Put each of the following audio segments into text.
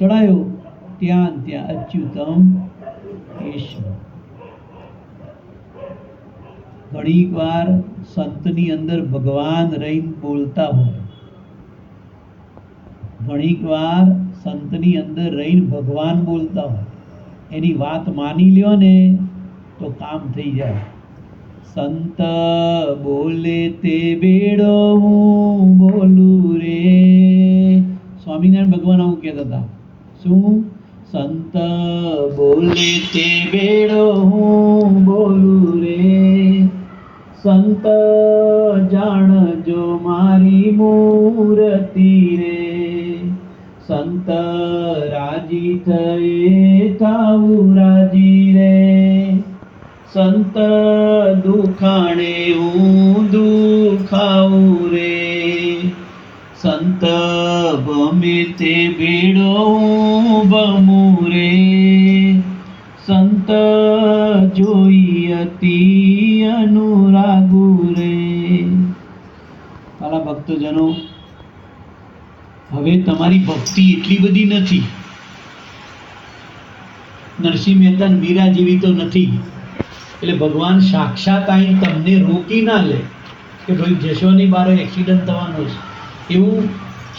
ચડાયો ત્યાં ત્યાં અચ્યુતમ કેશવ. ઘણી વાર સંતની અંદર ભગવાન રહીને બોલતા હોય, ઘણીક વાર સંતની અંદર રહીને ભગવાન બોલતા હોય, એની વાત માની લ્યો ને તો કામ થઈ જાય. સંત બોલે તે બેડો હું બોલું રે. સ્વામિનારાયણ ભગવાન આવું કહેતા હતા. શું? સંત બોલે તે બેડો હું બોલું રે, સંત જાણજો મારી મૂર્તિ રે, સંત રાજી થયે થાવું રાજી રે, સંત દુખાણે હું દુખાવું રે, સંત ભમે તે ભેડો બમું રે, સંત જોઈ અતિ અનુરાગુ રે. મારા ભક્તજનો, હવે તમારી ભક્તિ એટલી બધી નથી, નરસિંહ મહેતા મીરા જેવી તો નથી. એટલે ભગવાન સાક્ષાત આવીને તમને રોકી ના લે કે ભાઈ જશો નહીં, બારે એક્સિડન્ટ થવાનો છે, એવું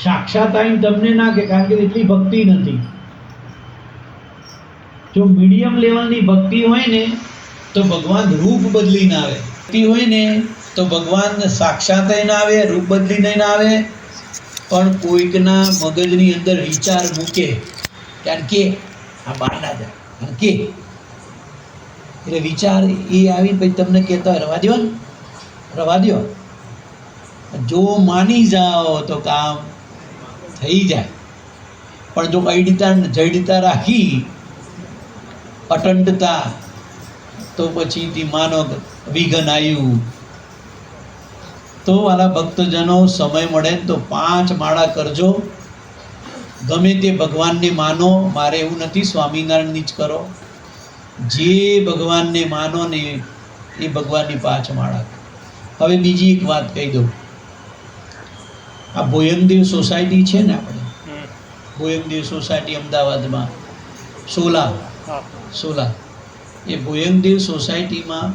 સાક્ષાત આવીને તમને ના કે, કારણ કે એટલી ભક્તિ નથી. જો મીડિયમ લેવલની ભક્તિ હોય ને તો ભગવાન રૂપ બદલીને આવે. ભક્તિ હોય ને તો ભગવાન સાક્ષાત ના આવે, રૂપ બદલીને ના આવે, પણ કોઈકના મગજની અંદર વિચાર મૂકે, કારણ કે આ બહાર ના જાય, કારણ કે એટલે વિચાર એ આવી પછી તમને કહેતા હોય રવા દો ને, રવા દો. જો માની જાઓ તો કામ થઈ જાય, પણ જો અડીતા જડીતા રાખી અટંડતા તો પછીથી માનો વિઘન આવ્યું. તો વાલા ભક્તજનો, સમય મળે તો 5 માળા કરજો, ગમે તે ભગવાનને માનો. મારે એવું નથી સ્વામિનારાયણની જ કરો, જે ભગવાનને માનો ને એ ભગવાનની 5 માળા. હવે બીજી એક વાત કહી દઉં. આ ભોયંગદેવ સોસાયટી છે ને, આપણે ભોયંગદેવ સોસાયટી અમદાવાદમાં, સોલા, એ ભોયંગદેવ સોસાયટીમાં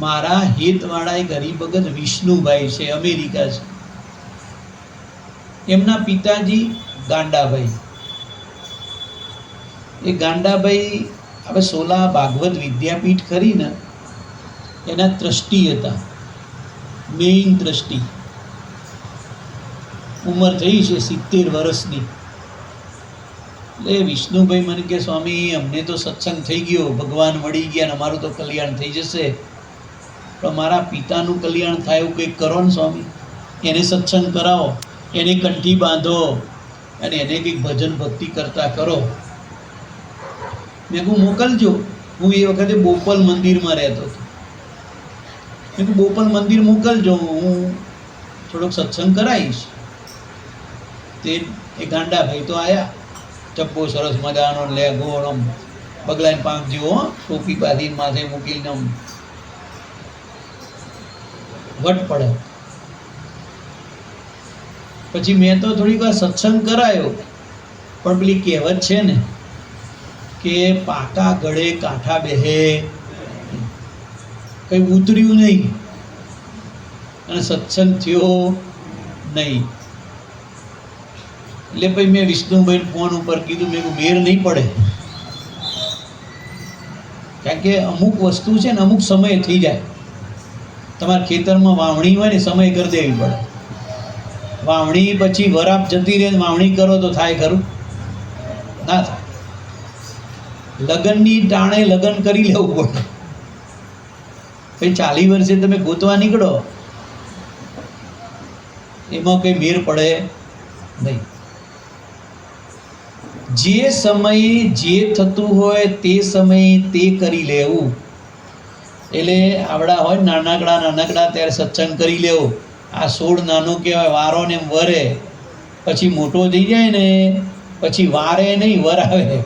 મારા હિતવાળા એક હરિભગત વિષ્ણુભાઈ છે, અમેરિકા છે. એમના પિતાજી ગાંડાભાઈ. એ ગાંડાભાઈ હવે સોલા ભાગવત વિદ્યાપીઠ કરીને એના ટ્રસ્ટી હતા, મેઇન ટ્રસ્ટી. ઉંમર થઈ છે 70 વર્ષની. એટલે વિષ્ણુભાઈ મને કે, સ્વામી અમને તો સત્સંગ થઈ ગયો, ભગવાન મળી ગયા ને અમારું તો કલ્યાણ થઈ જશે, પણ મારા પિતાનું કલ્યાણ થાય એવું કંઈક કરો ને સ્વામી. એને સત્સંગ કરાવો, એને કંઠી બાંધો અને એને કંઈક ભજન ભક્તિ કરતા કરો. મેં કહું મોકલજો. હું એ વખતે બોપલ મંદિરમાં રહેતો હતો. મેં કહું બોપલ મંદિર મોકલજો, હું થોડોક સત્સંગ કરાવીશ. તે એ ગાંડાભાઈ તો આવ્યા, ચપ્પો સરસ મજાનો લે ગોળ, બગલાઈને પાંખ જેવો, ટોપી બાંધીને માથે મૂકીને વટ પડે. પછી મેં તો થોડીક વાર સત્સંગ કરાયો, પણ પેલી કહેવત છે ને કે પાકા ગળે કાંઠા બેહે, કંઈ ઉતર્યું નહીં અને સત્સંગ થયો નહીં. એટલે પછી મેં વિષ્ણુભાઈ ફોન ઉપર કીધું, મેં મેર નહીં પડે, કારણ કે અમુક વસ્તુ છે ને અમુક સમય થઈ જાય. તમારા ખેતરમાં વાવણી હોય ને સમય કરી દેવી પડે. વાવણી પછી વરાપ જતી રહે, વાવણી કરો તો થાય ખરું? ના થાય. લગ્નની ટાણે લગ્ન કરી લેવું પડે. પછી 40 વર્ષે તમે ગોતવા નીકળો, એમાં કંઈ મેર પડે નહીં. જે સમયે જે થતું હોય તે સમયે તે કરી લેવું. એટલે આવડા હોય નાનકડા ત્યારે સત્સંગ કરી લેવો. આ 16 નાનો કહેવાય, વારો ને વરે. પછી મોટો થઈ જાય ને પછી વારે નહીં વરાવે,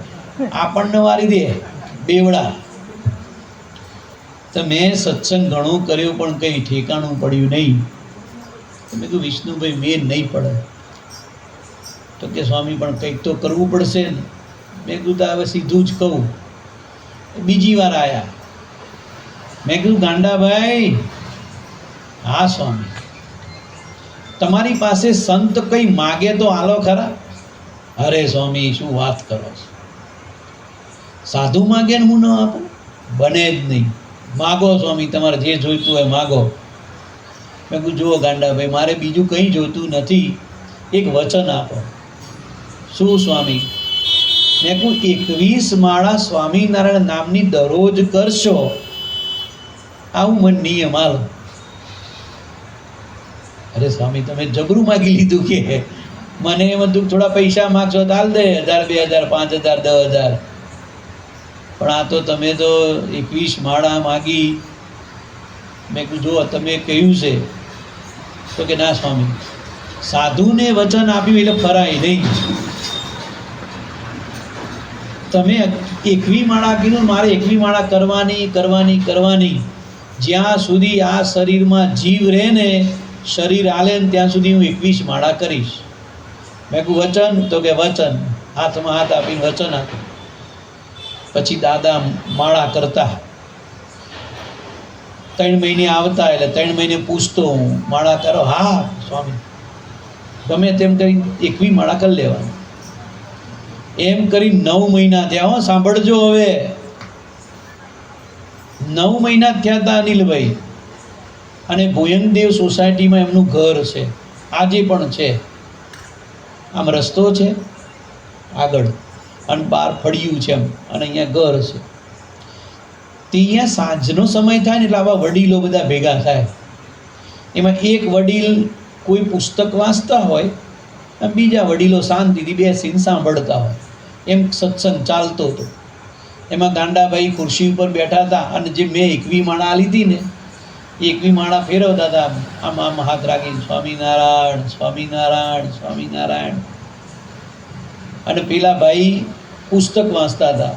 આપણને વારી દે બેવડા. તો મેં સત્સંગ ઘણું કર્યો પણ કંઈ ઠેકાણું પડ્યું નહીં. મેં કીધું વિષ્ણુભાઈ મેં નહીં પડે. તો કે સ્વામી પણ કંઈક તો કરવું પડશે ને. મેં કીધું તો હવે સીધું જ કહું. બીજી વાર આવ્યા. મેં કીધું ગાંડાભાઈ, હા સ્વામી, તમારી પાસે સંત કંઈ માગે તો આલો ખરા? અરે સ્વામી શું વાત કરો છો, સાધુ માગે ને હું ન આપું? બને જ નહીં. માગો સ્વામી, તમારે જે જોઈતું હોય માગો. મેં કીધું જુઓ ગાંડાભાઈ, મારે બીજું કંઈ જોઈતું નથી, એક વચન આપો. શું સ્વામી? મેં કહું 21 માળા સ્વામિનારાયણ નામની દરરોજ કરશો, આવું મને નિયમ હાલો. અરે સ્વામી તમે જબરું માગી લીધું કે મને એમ હતું થોડા પૈસા માગશો તો હાલ દે, 1000 2000 5000 10000, પણ આ તો તમે તો 21 માળા માગી. મેં કીધું જો તમે કહ્યું છે તો કે ના સ્વામી, સાધુને વચન આપ્યું એટલે ફરાય નહીં. તમે 21 માળા કીધું, મારે 21 માળા કરવાની. જ્યાં સુધી આ શરીરમાં જીવ રહે ને, શરીર હાલે ને ત્યાં સુધી હું 21 માળા કરીશ. મેં કહ્યું વચન? તો કે વચન. હાથમાં હાથ આપીને વચન આપ્યું. પછી દાદા માળા કરતા, 3 મહિને આવતા, એટલે 3 મહિને પૂછતો હું, માળા કરો? હા સ્વામી. ગમે તેમ કરી 21 માળા કરી લેવાની. એમ કરી 9 મહિના થયા. હો સાંભળજો, હવે 9 મહિના થયા હતા અનિલભાઈ. અને ભોયનદેવ સોસાયટીમાં એમનું ઘર છે, આજે પણ છે. આમ રસ્તો છે આગળ અને બહાર ફળિયું છે એમ, અને અહીંયા ઘર છે. તે અહીંયા સાંજનો સમય થાય ને એટલે આવા વડીલો બધા ભેગા થાય. એમાં એક વડીલ કોઈ પુસ્તક વાંચતા હોય અને બીજા વડીલો શાંતિથી બેસીને સાંભળતા હોય. એમ સત્સંગ ચાલતો હતો. એમાં ગાંડાભાઈ ખુરશી ઉપર બેઠા હતા, અને જે મેં 21 માળા આલી હતી ને, 21 માળા ફેરવતા હતા આમ આમ હાથ રાખીને, સ્વામિનારાયણ સ્વામિનારાયણ સ્વામિનારાયણ. અને પેલા ભાઈ પુસ્તક વાંચતા હતા.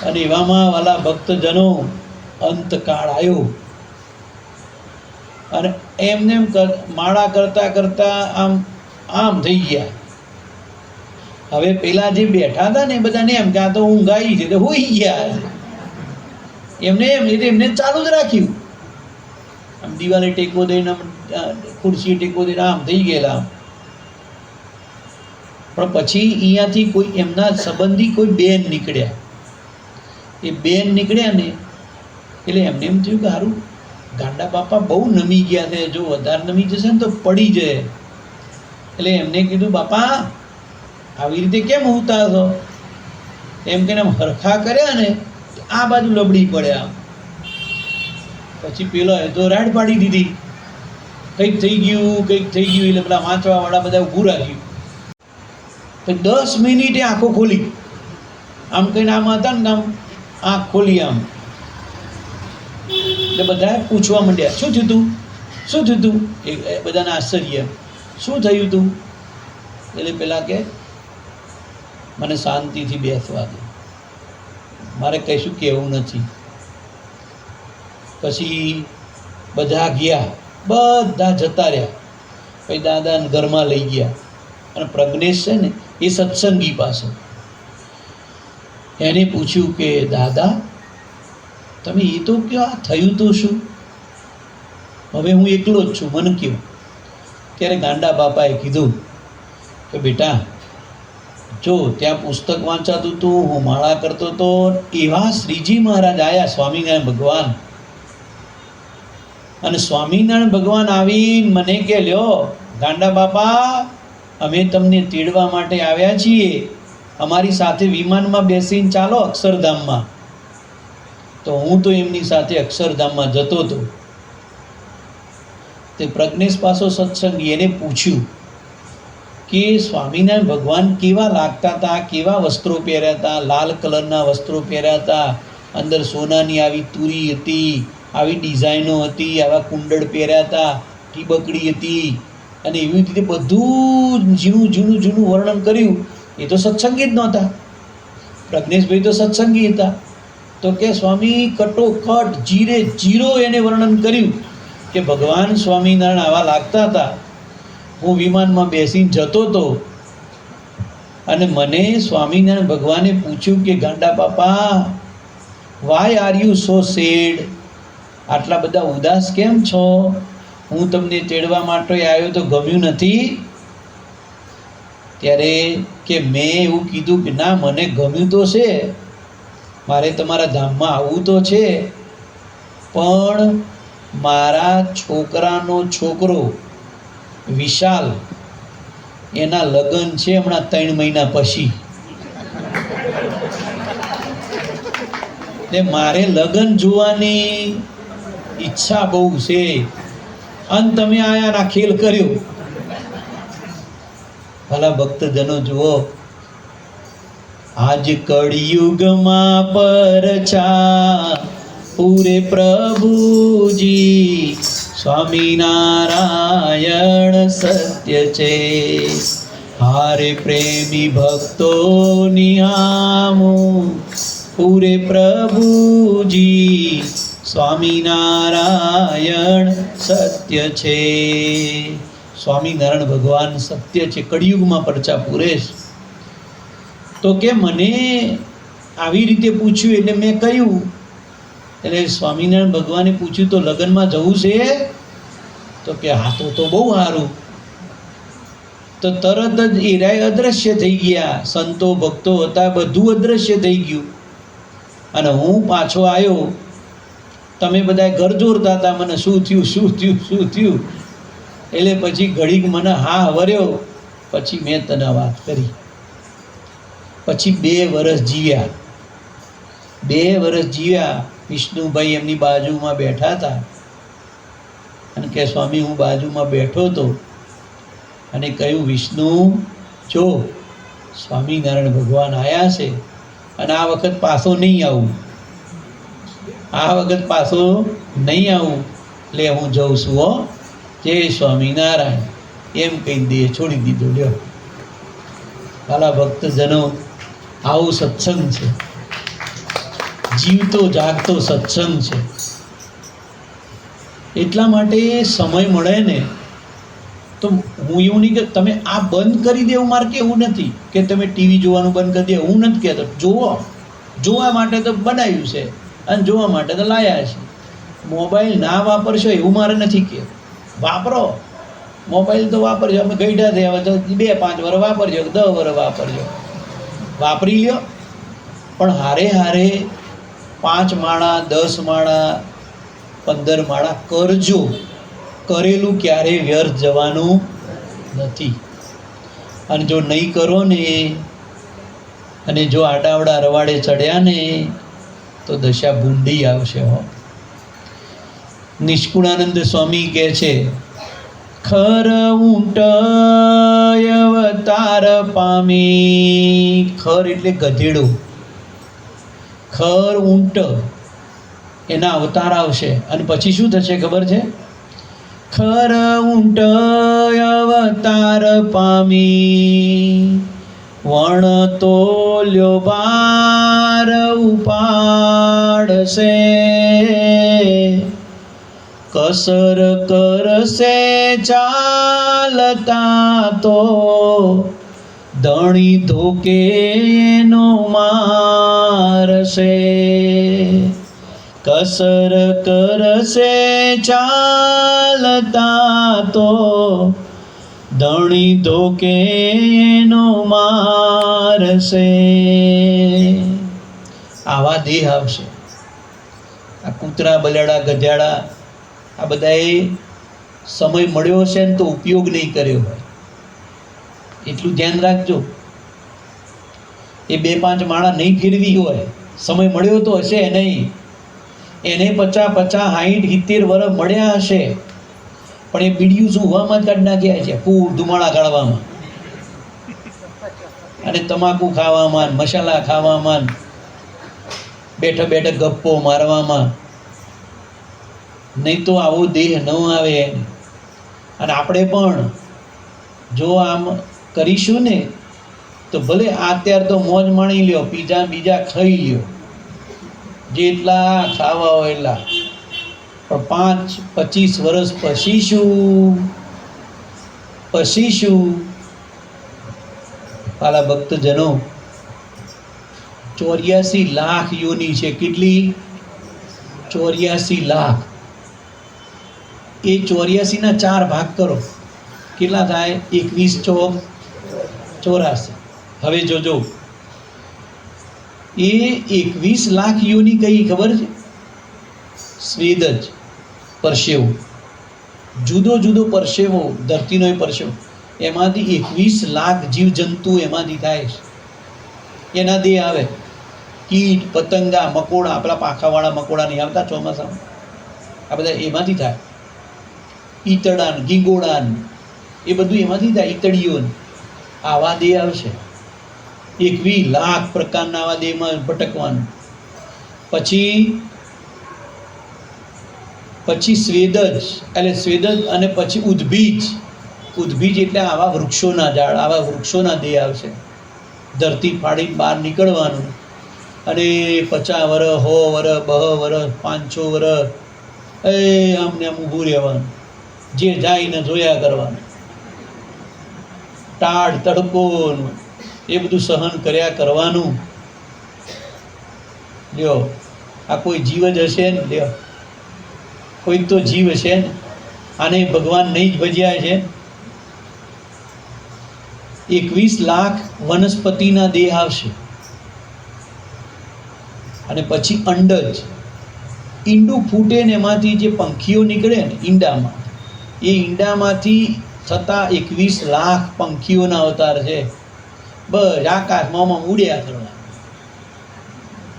અને એવામાં વાલા ભક્તજનો અંતકાળ આવ્યો, અને એમને એમ માળા કરતા આમ થઈ ગયા. હવે પેલા જે બેઠા હતા ને એ બધાને એમ કે આ તો ઊંઘાઈ છે, હોઈ ગયા. એમને ચાલુ જ રાખ્યું. આમ દિવાલે ટેકો દઈને, ખુરશી ટેકો દઈને આમ થઈ ગયેલા. પણ પછી અહીંયાથી કોઈ એમના સંબંધી કોઈ બેન નીકળ્યા. એ બેન નીકળ્યા ને એટલે એમને એમ થયું કે સારું, ગાંડા બાપા બહુ નમી ગયા છે, જો વધારે નમી જશે ને તો પડી જાય. એટલે એમને કીધું, બાપા આવી રીતે કેમ હોતા છો? એમ કે હરખા કર્યા ને આ બાજુ લબડી પડ્યા. પછી પેલો એ તો રાડ પાડી દીધી, કંઈક થઈ ગયું. એટલે પેલા વાંચવાવાળા બધા ઊભું રાખ્યું. તો 10 મિનિટે આંખો ખોલી, આમ કહીને આમ હતા ને આમ આંખ ખોલી આમ. એટલે બધા પૂછવા માંડ્યા, શું થયું તું? એ બધાને આશ્ચર્ય, શું થયું તું? એટલે પેલા કે મને શાંતિથી બેસવા દે, મારે કશું કહેવું નથી. પછી બધા ગયા, બધા જતા રહ્યા. પછી દાદાને ઘરમાં લઈ ગયા. અને પ્રજ્ઞેશ છે ને એ સત્સંગી પાસે, એને પૂછ્યું કે દાદા તમે એ તો કહો, આ થયું તો શું? હવે હું એકલો જ છું, મને કહો. ત્યારે ગાંડા બાપાએ કીધું કે બેટા જો ત્યાં પુસ્તક વાંચાતું હતું, હું માળા કરતો હતો, એવા શ્રીજી મહારાજ આવ્યા, સ્વામિનારાયણ ભગવાન. અને સ્વામિનારાયણ ભગવાન આવીને મને કે લ્યો ગાંડા બાપા, અમે તમને તેડવા માટે આવ્યા છીએ, અમારી સાથે વિમાનમાં બેસીને ચાલો અક્ષરધામમાં. તો હું તો એમની સાથે અક્ષરધામમાં જતો હતો. તે પ્રજ્ઞેશ પાસો સત્સંગી, એને પૂછ્યું કે સ્વામિનારાયણ ભગવાન કેવા લાગતા હતા, કેવા વસ્ત્રો પહેર્યા હતા? લાલ કલરના વસ્ત્રો પહેર્યા હતા, અંદર સોનાની આવી તુરી હતી, આવી ડિઝાઇનો હતી, આવા કુંડળ પહેર્યા હતા, ટીબકડી હતી, અને એવી રીતે બધું ઝીણું ઝીણું ઝીણું વર્ણન કર્યું. એ તો સત્સંગી જ નહોતા, પ્રજ્ઞેશભાઈ તો સત્સંગી હતા. તો કે સ્વામી કટોકટ જીરે જીરો એને વર્ણન કર્યું કે ભગવાન સ્વામિનારાયણ આવા લાગતા હતા. હું વિમાનમાં બેસીને જતો હતો અને મને સ્વામિનારાયણ ભગવાને પૂછ્યું કે ગાંડા બાપા, why are you so sad? આટલા બધા ઉદાસ કેમ છો? હું તમને તેડવા માટે આવ્યો તો ગમ્યું નથી? ત્યારે કે મેં એવું કીધું કે ના, મને ગમ્યું તો છે, મારે તમારા ધામમાં આવવું તો છે, પણ મારા છોકરાનો છોકરો વિશાલ, એના લગ્ન છે હમણાં 3 મહિના પછી, ને મારે લગ્ન જોવાની ઈચ્છા બહુ છે, અને તમે આયાના ખેલ કર્યો. ભલા ભક્તજનો જુઓ, આજ કળિયુગમાં પરચા પૂરે પ્રભુજી, સ્વામિનારાયણ સત્ય છે. હારે પ્રેમી ભક્તો નિહામું પૂરે પ્રભુજી, સ્વામિનારાયણ સત્ય છે. સ્વામિનારાયણ ભગવાન સત્ય છે, કળિયુગમાં પરચા પૂરે. તો કે મને આવી રીતે પૂછ્યું એટલે મેં કહ્યું. એટલે સ્વામિનારાયણ ભગવાને પૂછ્યું તો લગ્નમાં જવું છે? તો કે હા, તો બહુ સારું. તો તરત જ એરાય અદ્રશ્ય થઈ ગયા, સંતો ભક્તો હતા બધું અદ્રશ્ય થઈ ગયું. અને હું પાછો આવ્યો, તમે બધા ઘર જોડતા હતા મને શું થયું શું થયું શું થયું. એટલે પછી ઘડીક મને હા વર્યો, પછી મેં તને વાત કરી. પછી 2 વર્ષ જીવ્યા. 2 વર્ષ જીવ્યા. વિષ્ણુભાઈ એમની બાજુમાં બેઠા હતા અને કે સ્વામી હું બાજુમાં બેઠો હતો અને કહ્યું વિષ્ણુ જો સ્વામિનારાયણ ભગવાન આવ્યા છે અને આ વખત પાછો નહીં આવું, આ વખત પાછો નહીં આવું, એટલે હું જઉં છું હો, જય સ્વામિનારાયણ એમ કહી દે છોડી દીધો. લ્યો ભાલા ભક્તજનો, આવું સત્સંગ છે, જીવતો જાગતો સત્સંગ છે. એટલા માટે સમય મળે ને તો હું એવું નહીં કે તમે આ બંધ કરી દે, એવું મારે કહેવું નથી કે તમે ટીવી જોવાનું બંધ કરી દે, હું નથી કહેતો. જોવા માટે તો બનાવ્યું છે અને જોવા માટે તો લાયા છે. મોબાઈલ ના વાપરશો એવું મારે નથી કહેવું, વાપરો મોબાઈલ તો વાપરજો. અમે ગઈઢા થયા તો 2-5 વર્ષ વાપરજો, 10 વર્ષ વાપરજો, વાપરી લ્યો. પણ હારે હારે 5 માળા 10 માળા 15 માળા કરજો. કરેલું ક્યારેય વ્યર્થ જવાનું નથી. અને જો નહીં કરો ને, અને જો આડાવડા રવાડે ચડ્યા ને તો દશા ભૂંડી આવશે હો. નિષ્કુળાનંદ સ્વામી કહે છે, ખર ઊંટ અવતાર પામી. ખર એટલે ગધેડો, ખર ઊંટ એના અવતાર આવશે. અને પછી શું થશે ખબર છે? ખર ઊંટ અવતાર પામી, વણ તોલ્યો બાર ઉપાડશે, કસર કરશે ચાલતા તો ધણી ધોકે નો મારશે. કસર કરશે ચાલતા તો ધણી ધોકે નો મારશે. આવા દેહ આવશે. આ કૂતરા, બલાડા, ગધેડા આ બધાએ સમય મળ્યો હશે ને તો ઉપયોગ નહીં કર્યો હોય, એટલું ધ્યાન રાખજો. એ 2-5 માળા નહીં ફેરવી હોય, સમય મળ્યો તો હશે નહીં. એને 50, 60, 70 વર્ષ મળ્યા હશે, પણ એ બીડીયું શું હવામાં જ કાઢી નાખ્યા છે, ફૂલ ધુમાડા કાઢવામાં અને તમાકુ ખાવામાં, મસાલા ખાવામાં, બેઠા બેઠા ગપ્પો મારવામાં. નહીં તો આવો દેહ ન આવે. અને આપણે પણ જો આમ કરીશું ને તો ભલે અત્યારે તો મોજ માણી લ્યો, પીઝા બીજા ખાઈ લ્યો, જેટલા ખાવા હોય એટલા, પણ 5-25 વર્ષ પછી શું પાલા ભક્તજનો, 84 લાખ યોની છે. કેટલી? 84 લાખ. એ 84 ના 4 ભાગ કરો, કેટલા થાય? 21 × 84. હવે જોજો, એ 21 લાખ યોની કઈ ખબર છે? સ્વેદજ, પરસેવો, જુદો જુદો પરસેવો, ધરતીનો એ પરસેવો, એમાંથી 21 લાખ જીવજંતુ એમાંથી થાય છે. એના દેહ આવે. કીટ, પતંગા, મકોડા, પેલા પાંખાવાળા મકોડા નહીં આવતા ચોમાસામાં, આ બધા એમાંથી થાય. ઈતડાન, ગીંગોડાન, એ બધું એમાંથી થાય. ઈતડીઓ આવા દેહ આવશે. 21 લાખ પ્રકારના આવા દેહમાં ભટકવાનું. પછી સ્વેદજ, એટલે સ્વેદજ, અને પછી ઉદ્ભીજ. ઉદ્ભીજ એટલે આવા વૃક્ષોના ઝાડ, આવા વૃક્ષોના દેહ આવશે. ધરતી ફાડી બહાર નીકળવાનું, અને 50 વર્ષ, 100 વર્ષ, 200 વર્ષ, 500 વર્ષ આમને આમ ઊભું રહેવાનું, જે જાયને જોયા કરવાનું, ટાઢ તડકો એ બધું સહન કર્યા કરવાનું. લ્યો, આ કોઈ જીવ જ હશે ને? લ્યો, કોઈક તો જીવ હશે ને? આને ભગવાન નહીં જ ભજ્યા છે. 21 લાખ વનસ્પતિના દેહ આવશે. અને પછી અંડજ, ઈંડું ફૂટે ને એમાંથી જે પંખીઓ નીકળે ને ઈંડામાં, એ ઈંડામાંથી થતા 21 લાખ પંખીઓના અવતાર છે. બસ આકાશમાં ઉડ્યા કરવાનું,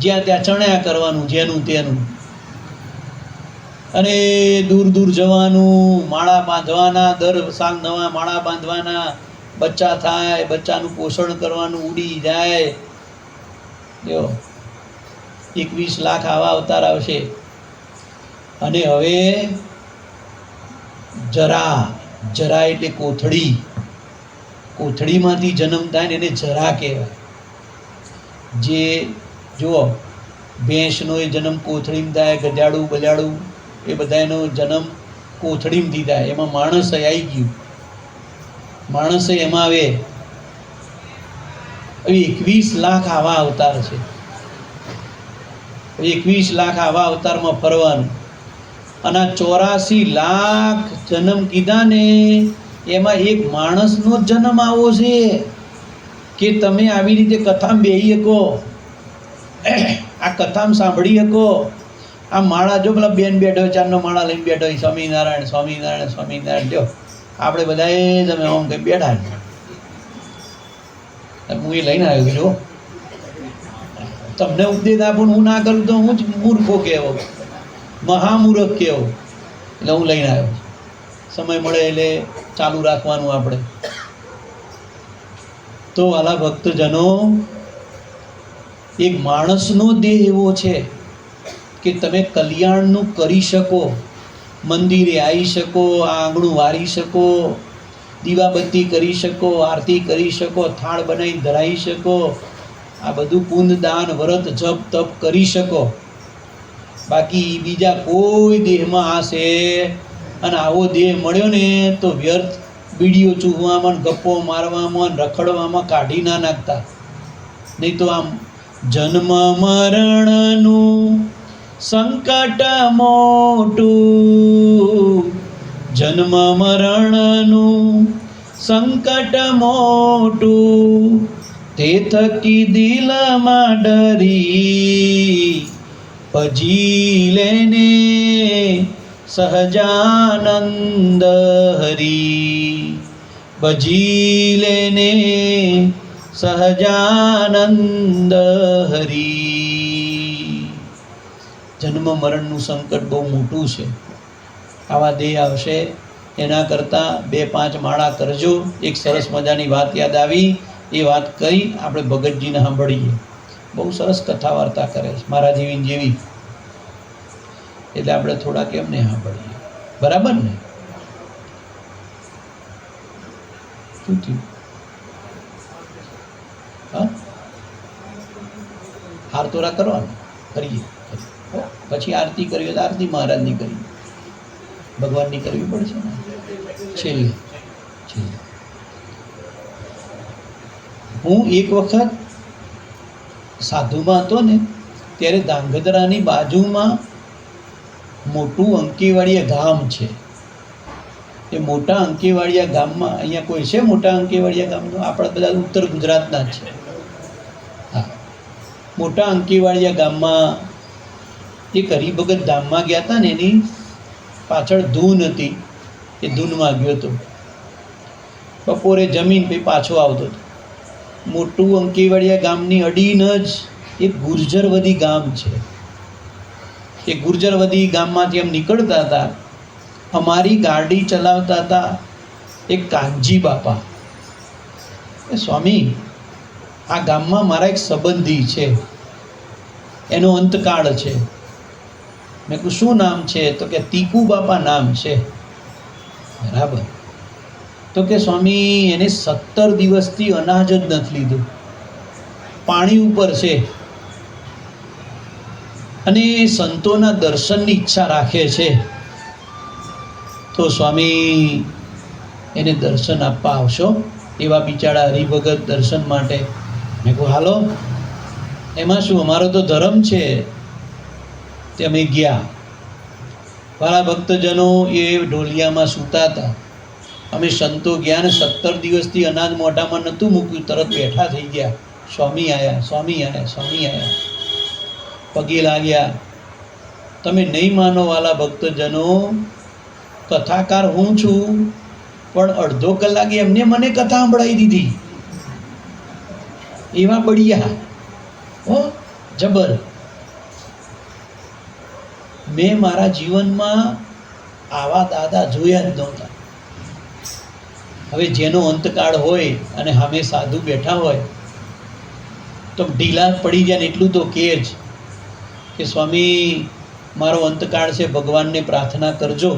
જ્યાં ત્યાં ચણ્યા કરવાનું, જેનું તેનું, અને દૂર દૂર જવાનું, માળા બાંધવાના, દર સાલ નવા માળા બાંધવાના, બચ્ચા થાય, બચ્ચાનું પોષણ કરવાનું, ઉડી જાય. જો 21 લાખ આવા અવતાર આવશે. અને હવે જરા, જરા એટલે કોથળી, કોથળીમાંથી જન્મ થાય ને એને જરા કહેવાય. જે જુઓ, ભેંસનો એ જન્મ કોથળીમાં થાય, ગધેડું, બલાડું એ બધાનો જન્મ કોથળીમાંથી થાય. એમાં માણસ આવી ગયું, માણસ એમાં આવે. હવે 21 લાખ આવા અવતાર છે. 21 લાખ આવા અવતારમાં ફરવાનું. અને 84 લાખ જન્મ કીધા ને એમાં એક માણસનો જન્મ આવો છે કે તમે આવી રીતે કથામાં બેસી શકો, આ કથામાં સાંભળી શકો. આ માળા જો પેલા બેન બેઠો, ચારનો માળા લઈને બેઠો, સ્વામિનારાયણ સ્વામિનારાયણ સ્વામિનારાયણ. જો આપણે બધાએ તમે આમ કંઈ બેઠા, હું એ લઈને આવ્યો છું. તમને ઉપદેશ આપું હું ના કરું તો હું જ મૂર્ખો કહેવો, મહામૂર્ખ કહેવો. એટલે હું લઈને આવ્યો. સમય મળે એટલે ચાલુ રાખવાનું આપણે. તો વાલા ભક્તજનો, એક માણસનો દેહ એવો છે કે તમે કલ્યાણનું કરી શકો, મંદિરે આવી શકો, આંગણું વારી શકો, દીવાબત્તી કરી શકો, આરતી કરી શકો, થાળ બનાવી ધરાવી શકો, આ બધું પુણ્ય, દાન, વ્રત, જપ, તપ કરી શકો. બાકી બીજા કોઈ દેહમાં આ છે, અને આવો દેહ મળ્યો ને તો વ્યર્થ બીડીઓ ચૂહવામાં, ગપ્પો મારવામાં, રખડવામાં કાઢી ના નાખતા. નહીં તો આમ જન્મ મરણનું સંકટ મોટું, જન્મ મરણનું સંકટ મોટું, તે થકી દિલમાં ડરી ભજી લેને સહજાનંદ હરી, ભજી લેને સહજાનંદ હરી. જન્મ મરણનું સંકટ બહુ મોટું છે. આવા દેહ આવશે એના કરતાં 2-5 માળા કરજો. એક સરસ મજાની વાત યાદ આવી, એ વાત કરી આપણે ભગતજીને સાંભળીએ. બહુ સરસ કથા વાર્તા કરે છે, મારા જેવી, એટલે આપણે થોડા કેમ ને સાંભળીએ. બરાબર ને? શું થયું? હા, હાર તોરા કરવાનો, કરીએ. પછી આરતી કરવી હોય તો આરતી મહારાજની કરવી, ભગવાનની કરવી પડશે ને છેલ્લે. હું એક વખત સાધુમાં હતો ને, ત્યારે ધાંગધ્રાની બાજુમાં મોટું અંકેવાડિયા ગામ છે. એ મોટા અંકેવાડિયા ગામમાં, અહીંયા કોઈ છે મોટા અંકેવાડિયા ગામનું? આપણા બધા ઉત્તર ગુજરાતના જ છે. હા, મોટા અંકેવાડિયા ગામમાં એક હરિભગત ધામમાં ગયા હતા ને, એની પાછળ ધૂન હતી. એ ધૂનમાં ગયો હતો, બપોરે જમીન પછી પાછો આવતો હતો. મોટું અંકેવાડિયા ગામની અડીને જ એક ગુર્જરવદી ગામ છે. એ ગુર્જરવદી ગામમાંથી એમ નીકળતા હતા, અમારી ગાડી ચલાવતા હતા એક કાનજી બાપા. સ્વામી, આ ગામમાં મારા એક સંબંધી છે, એનો અંતકાળ છે. મેં કહ્યું શું નામ છે? તો કે તીકુ બાપા નામ છે. બરાબર. તો કે સ્વામી, એને 17 દિવસથી અનાજ જ નથી લીધું, પાણી ઉપર છે, અને સંતોના દર્શનની ઈચ્છા રાખે છે. તો સ્વામી, એને દર્શન આપવા આવશો? એવા બિચારા હરિભગત દર્શન માટે. મેં કહું હાલો, એમાં શું, અમારો તો ધર્મ છે. તે અમે ગયા. મારા ભક્તજનો એ ઢોલિયામાં સૂતા હતા. અમે સંતો ગયા ને 17 દિવસથી અનાજ મોઢામાં નહોતું મૂક્યું, તરત બેઠા થઈ ગયા. સ્વામી આવ્યા, સ્વામી આવ્યા, સ્વામી આવ્યા, પગે લાગ્યા. તમે નહીં માનો વાલા ભક્તજનો, કથાકાર હું છું, પણ અડધો કલાકે એમને મને કથા સંભળાવી દીધી. એવા બળિયા હો, જબર. મેં મારા જીવનમાં આવા દાદા જોયા જ નહોતા. હવે જેનો અંતકાળ હોય અને સામે સાધુ બેઠા હોય તો ઢીલા પડી જાય ને એટલું તો કહે જ કે સ્વામી, મારો અંતકાળ છે, ભગવાનને પ્રાર્થના કરજો,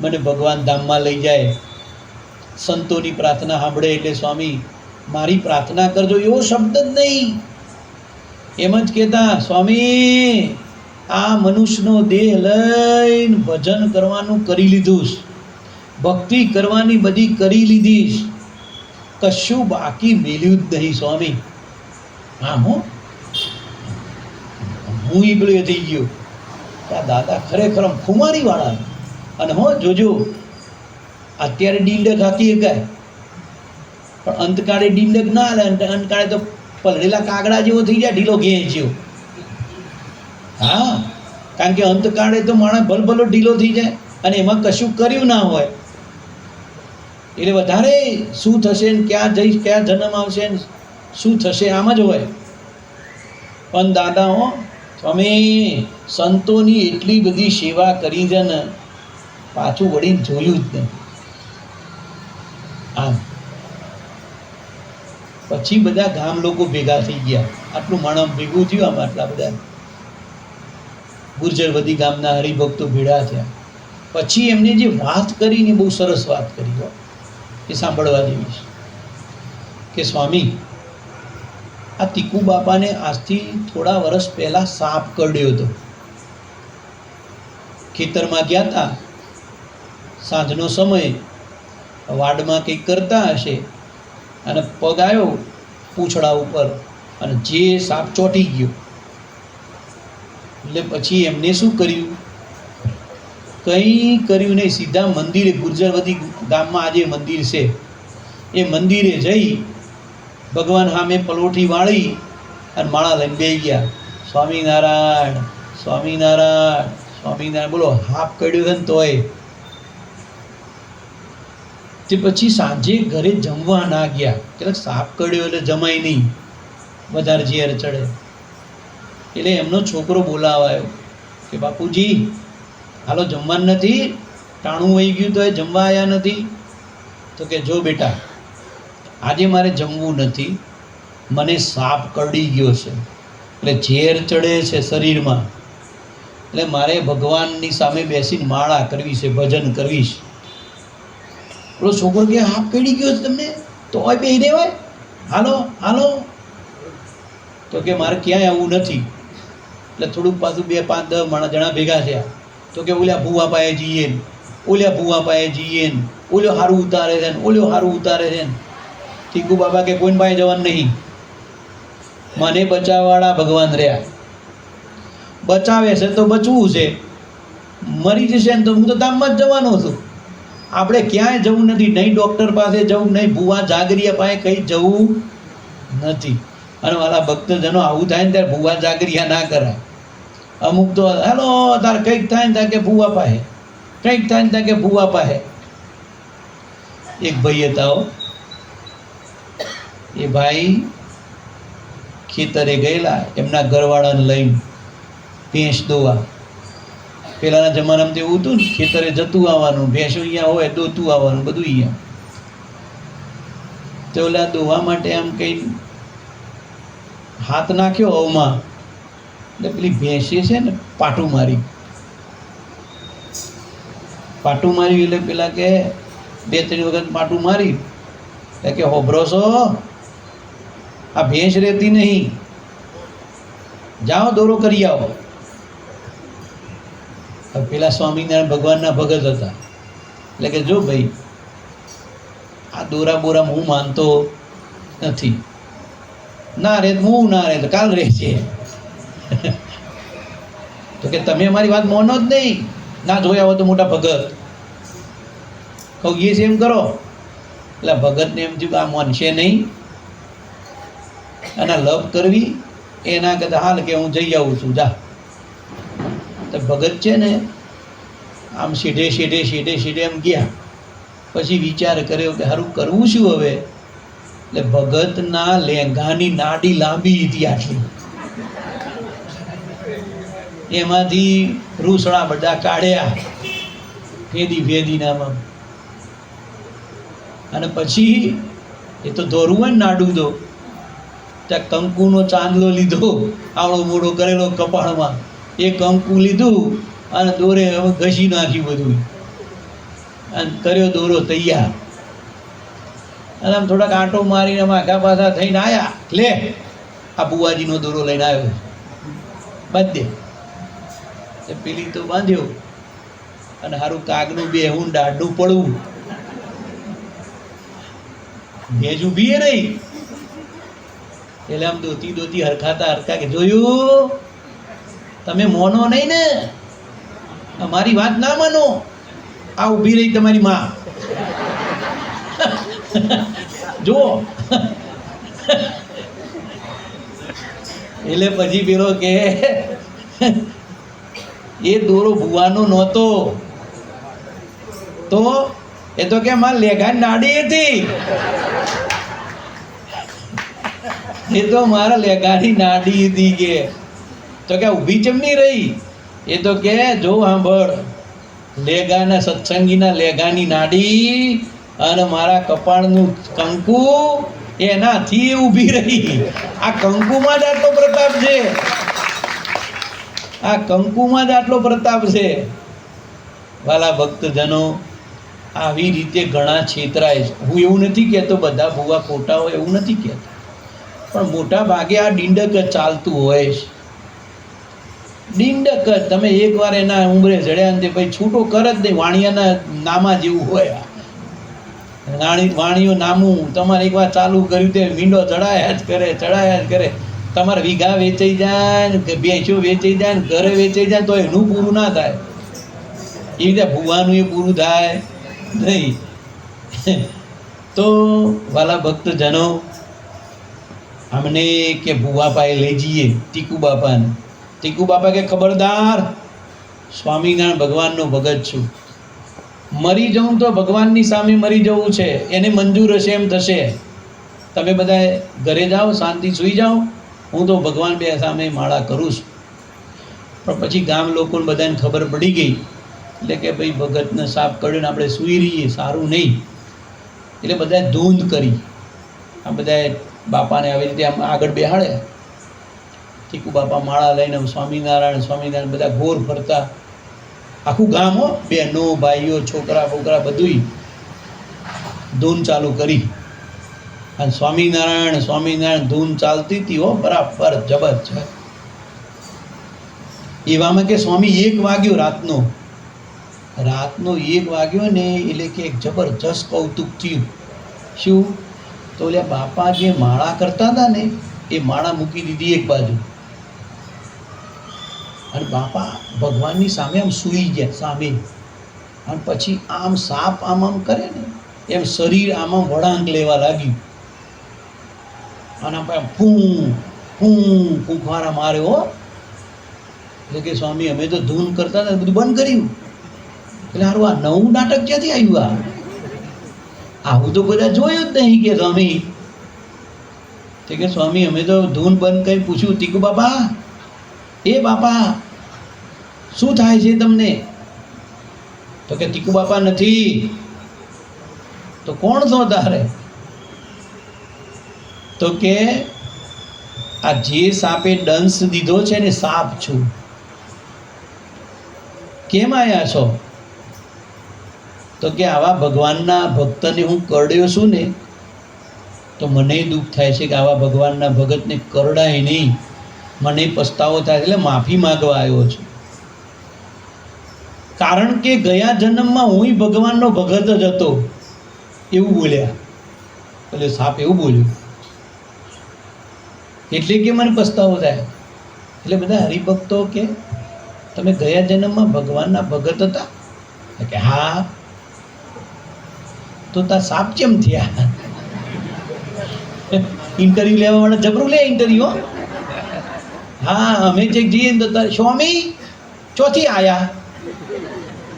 મને ભગવાન ધામમાં લઈ જાય. સંતોની પ્રાર્થના સાંભળે એટલે સ્વામી મારી પ્રાર્થના કરજો, એવો શબ્દ જ નહીં. એમ જ કહેતા, સ્વામી આ મનુષ્યનો દેહ લઈને ભજન કરવાનું કરી લીધું, ભક્તિ કરવાની બધી કરી લીધી, કશું બાકી મેલ્યું જ નહીં સ્વામી. હા, હું ઈગળે થઈ ગયો. આ દાદા ખરેખર ખુમારી વાળા. અને જોજો, અત્યારે ડીંડક હાકી શકાય, પણ અંતકાળે ડીંડક ના હાલે. અંતકાળે તો પલળેલા કાગડા જેવો થઈ જાય, ઢીલો ઘેંચ જેવો. હા, કારણ કે અંતકાળે તો માણસ ભલભલો ઢીલો થઈ જાય, અને એમાં કશું કર્યું ના હોય. એટલે વધારે શું થશે ને ક્યાં જઈશ, ક્યાં જન્મ આવશે ને શું થશે, આમ જ હોય. પણ દાદા સ્વામી સંતોની એટલી બધી સેવા કરી છે ને, પાછું વળીને જોયું જ નહીં. આમ પછી બધા ગામ લોકો ભેગા થઈ ગયા. આટલું માણસ ભેગું થયું, આમ આટલા બધા ગુર્જરવદી ગામના હરિભક્તો ભેળા થયા. પછી એમને જે વાત કરી ને, બહુ સરસ વાત કરી, એ સાંભળવા જેવી છે. કે સ્વામી, આ તીકુ બાપાને આજથી થોડા વર્ષ પહેલા સાપ કરડ્યો હતો. ખેતરમાં ગયા હતા, સાંજનો સમય, વાડમાં કંઈક કરતા હશે અને પગ આવ્યો પૂંછડા ઉપર અને જે સાપ ચોંટી ગયો. એટલે પછી એમને શું કર્યું? કંઈ કર્યું નહીં, સીધા મંદિરે, ગુર્જરવતી ગામમાં આજે મંદિર છે, એ મંદિરે જઈ ભગવાન સામે પલોઠી વાળી અને માળા લઈને બેસી ગયા. સ્વામિનારાયણ, સ્વામિનારાયણ, સ્વામિનારાયણ. બોલો, હાફ કર્યું છે ને તોય. તે પછી સાંજે ઘરે જમવા ના ગયા, એટલે સાપ કર્યો એટલે જમાય નહીં, વધારે ઝેર ચડે. એટલે એમનો છોકરો બોલાવાયો કે બાપુજી હાલો જમવાનું નથી, ટાણું વહી ગયું તો એ જમવા આવ્યા નથી. તો કે જો બેટા, આજે મારે જમવું નથી, મને સાપ કરડી ગયો છે, એટલે ઝેર ચડે છે શરીરમાં, એટલે મારે ભગવાનની સામે બેસીને માળા કરવી છે, ભજન કરવીશ. પેલો છોકરો કે સાપ કરડી ગયો છે તમને, તો બેસી દેવાય, હાલો હાલો. તો કે મારે ક્યાંય આવવું નથી. એટલે થોડુંક પાછું 2, 5, 10 જણા ભેગા થયા. તો કે ઓલ્યા ભૂવા પાએ જઈએ ને, ઓલ્યા ભૂવા પાએ જઈએ ને, ઓલ્યો હારું ઉતારે છે ને, ઓલ્યો હારું ઉતારે છે ને. ઠીકુ બાબા કે કોઈ પાસે જવાનું નહીં, મને બચાવવાળા ભગવાન રહ્યા, બચાવે છે તો બચવું છે, મરી જશે ને તો હું તો ધામમાં જ જવાનો છું. આપણે ક્યાંય જવું નથી, નહીં ડૉક્ટર પાસે જવું, નહીં ભૂવા જાગરિયા પાસે કંઈ જવું નથી. અને મારા ભક્તજનો આવું થાય ને ત્યારે ભૂવા જાગરિયા ના કરાય. અમુક તો હેલો તારે કંઈક થાય ને ત્યાં કે ભૂવા પાસે, કંઈક થાય ને ત્યાં કે ભૂવા પાસે. એક ભાઈ હતા, એ ભાઈ ખેતરે ગયેલા એમના ઘરવાળાને લઈને ભેંસ દોવા. પહેલાંના જમાનામાં તો એવું હતું ને, ખેતરે જતું આવવાનું, ભેંસો અહીંયા હોય દોતું આવવાનું, બધું અહીંયા. તો ઓલા દોવા માટે આમ કંઈ હાથ નાખ્યો હવમાં, એટલે પેલી ભેંસે છે ને પાટું માર્યું એટલે પેલા કે 2-3 વખત પાટું મારી એટલે કે હોભરો છો, આ ભેંસ રહેતી નહીં, જાઓ દોરો કરી આવો. પેલા સ્વામિનારાયણ ભગવાનના ભગત હતા, એટલે કે જો ભાઈ આ દોરા બોરામાં હું માનતો નથી, ના રે હું ના રે તો કાલ રહેશે. તો કે તમે અમારી વાત માનો જ નહીં, ના જોયા હો તો મોટા ભગત, કહું એ છે એમ કરો. એટલે ભગતને એમ થયું આ માનશે નહીં, અને લપ કરવી એના કરતાં હાલ કે હું જઈ આવું છું, જા. તો ભગત છે ને આમ સીધે એમ ગયા. પછી વિચાર કર્યો કે સારું કરવું શું હવે. એટલે ભગતના લેંઘાની નાડી લાંબી હતી આટલી, એમાંથી રૂસડા બધા કાઢ્યા ભેદીનામાં. અને પછી એ તો દોરવું હોય ને નાડું તો ત્યાં કંકુનો ચાંદલો લીધો, આવડો મોડો કરેલો કપાળમાં, એ કંકુ લીધું અને દોરે ઘસી નાખ્યું બધું, અને કર્યો દોરો તૈયાર. અને આમ થોડાક આંટો મારીને આઘા પાછા થઈને આવ્યા, લે આ બુવાજીનો દોરો લઈને આવ્યો, બાંધી દે. પેલી તો બાંધ્યો, અને સારું કાગનું બેહું દાઢનું પડવું, ભેજ ઊભી નહીં. એટલે આમ દોતી હરખા કે જોયું, તમે મોનો નહીં ને, અમારી વાત ના માનો, આ ઊભી રહી તમારી માં જુઓ. એટલે પછી પેલો કે એ દોરો ભુવાનો નહોતો, તો એ તો કે મારે લેઘાની નાડી હતી, એ તો મારા લેઘાની નાડી હતી. કે તો કે ઊભી ચમની રહી. એ તો કે જો સાંભળ, લેઘાના સત્સંગીના લેઘાની નાડી અને મારા કપાળનું કંકુ એનાથી ઊભી રહી. આ કંકુમાં જ આટલો પ્રતાપ છે, આ કંકુમાં જ આટલો પ્રતાપ છે. વાલા ભક્તજનો, આવી રીતે ઘણા છેતરાય છે. હું એવું નથી કહેતો બધા ભૂવા ખોટા હોય, એવું નથી કહેતો, પણ મોટા ભાગે આ ડીંડક ચાલતું હોય છે. ડીંડક જ. તમે એકવાર એના ઉંબરે જડ્યા ને તે પછી છૂટો કર જ નહીં. વાણિયાના નામા જેવું હોય આ. વાણીઓ નામું તમારે એકવાર ચાલુ કર્યું તે મીંડો ચડાયા જ કરે. તમારે વીઘા વેચાઈ જાય ને ભેંસો વેચાઈ જાય ને ઘરે વેચાઈ જાય તો એનું પૂરું ના થાય. એ રીતે ભૂવાનું એ પૂરું થાય નહીં. તો વાલા ભક્તજનો, અમને કે ભુવા પાસે લઈ જઈએ ટીકુ બાપાને. ટીકુ બાપા કે ખબરદાર, સ્વામિનારાયણ ભગવાનનો ભગત છું, મરી જવું તો ભગવાનની સામે મરી જવું છે, એને મંજૂર હશે એમ થશે. તમે બધા ઘરે જાઓ, શાંતિ સૂઈ જાઓ, હું તો ભગવાન બે સામે માળા કરું છું. પણ પછી ગામ લોકોને બધાને ખબર પડી ગઈ, એટલે કે ભાઈ ભગતને સાપ કર્યો ને આપણે સૂઈ રહીએ, સારું નહીં. એટલે બધાએ ધૂંધ કરી. આ બધાએ બાપાને આવી રીતે આમ આગળ બેહાડે. ટીકુ બાપા માળા લઈને સ્વામિનારાયણ સ્વામિનારાયણ બધા ઘોર ફરતા, આખું ગામ હો, બહેનો ભાઈઓ છોકરા બોકરા બધુંય ધૂન ચાલુ કરી. અને સ્વામિનારાયણ સ્વામિનારાયણ ધૂન ચાલતી હતી હો, બરાબર જબરજસ્ત. એવામાં કે સ્વામી 1 વાગ્યો રાતનો 1 વાગ્યો ને એટલે કે એક જબરજસ્ત કૌતુક થયું. શું? તો ઓલા બાપા જે માળા કરતા હતા ને એ માળા મૂકી દીધી એક બાજુ, અને બાપા ભગવાનની સામે આમ સૂઈ ગયા સામે. અને પછી આમ સાપ આમ આમ કરે ને એમ શરીર આમ આમ વળાંક લેવા લાગ્યું. અને ફૂં ફૂં ફૂંફારા માર્યો હો. એટલે કે સ્વામી અમે તો ધૂન કરતા હતા, બધું બંધ કર્યું. એટલે સારું, આ નવું નાટક ક્યાંથી આવ્યું? આવું તો બધા જોયું જ નહીં. કે સ્વામી કે સ્વામી અમે તો ધૂન બંધ કરી. પૂછ્યું ટીકુ બાપા, એ બાપા શું થાય છે તમને? તો કે ટીકુ બાપા નથી. તો કોણ છો તારે? તો કે આ જે સાપે દંશ દીધો છે ને સાપ છું. કેમ આયા છો? તો કે આવા ભગવાનના ભક્તને હું કરડ્યો છું ને તો મને દુઃખ થાય છે કે આવા ભગવાનના ભગતને કરડાય નહીં, મને પસ્તાવો થાય, એટલે માફી માંગવા આવ્યો છું. કારણ કે ગયા જન્મમાં હું ભગવાનનો ભગત જ હતો, એવું બોલ્યા. એટલે સાપ એવું બોલ્યું, એટલે કે મને પસ્તાવો થાય. એટલે બધા હરિભક્તો કે તમે ગયા જન્મમાં ભગવાનના ભગત હતા? કે હા. તો તાર સાપ કેમ થયા? ઇન્ટરવ્યુ લેવા વાળા જબરું લે ઇન્ટરવ્યુ. હા, અમે ચેક જઈએ ને તો સ્વામી ચોથી આયા,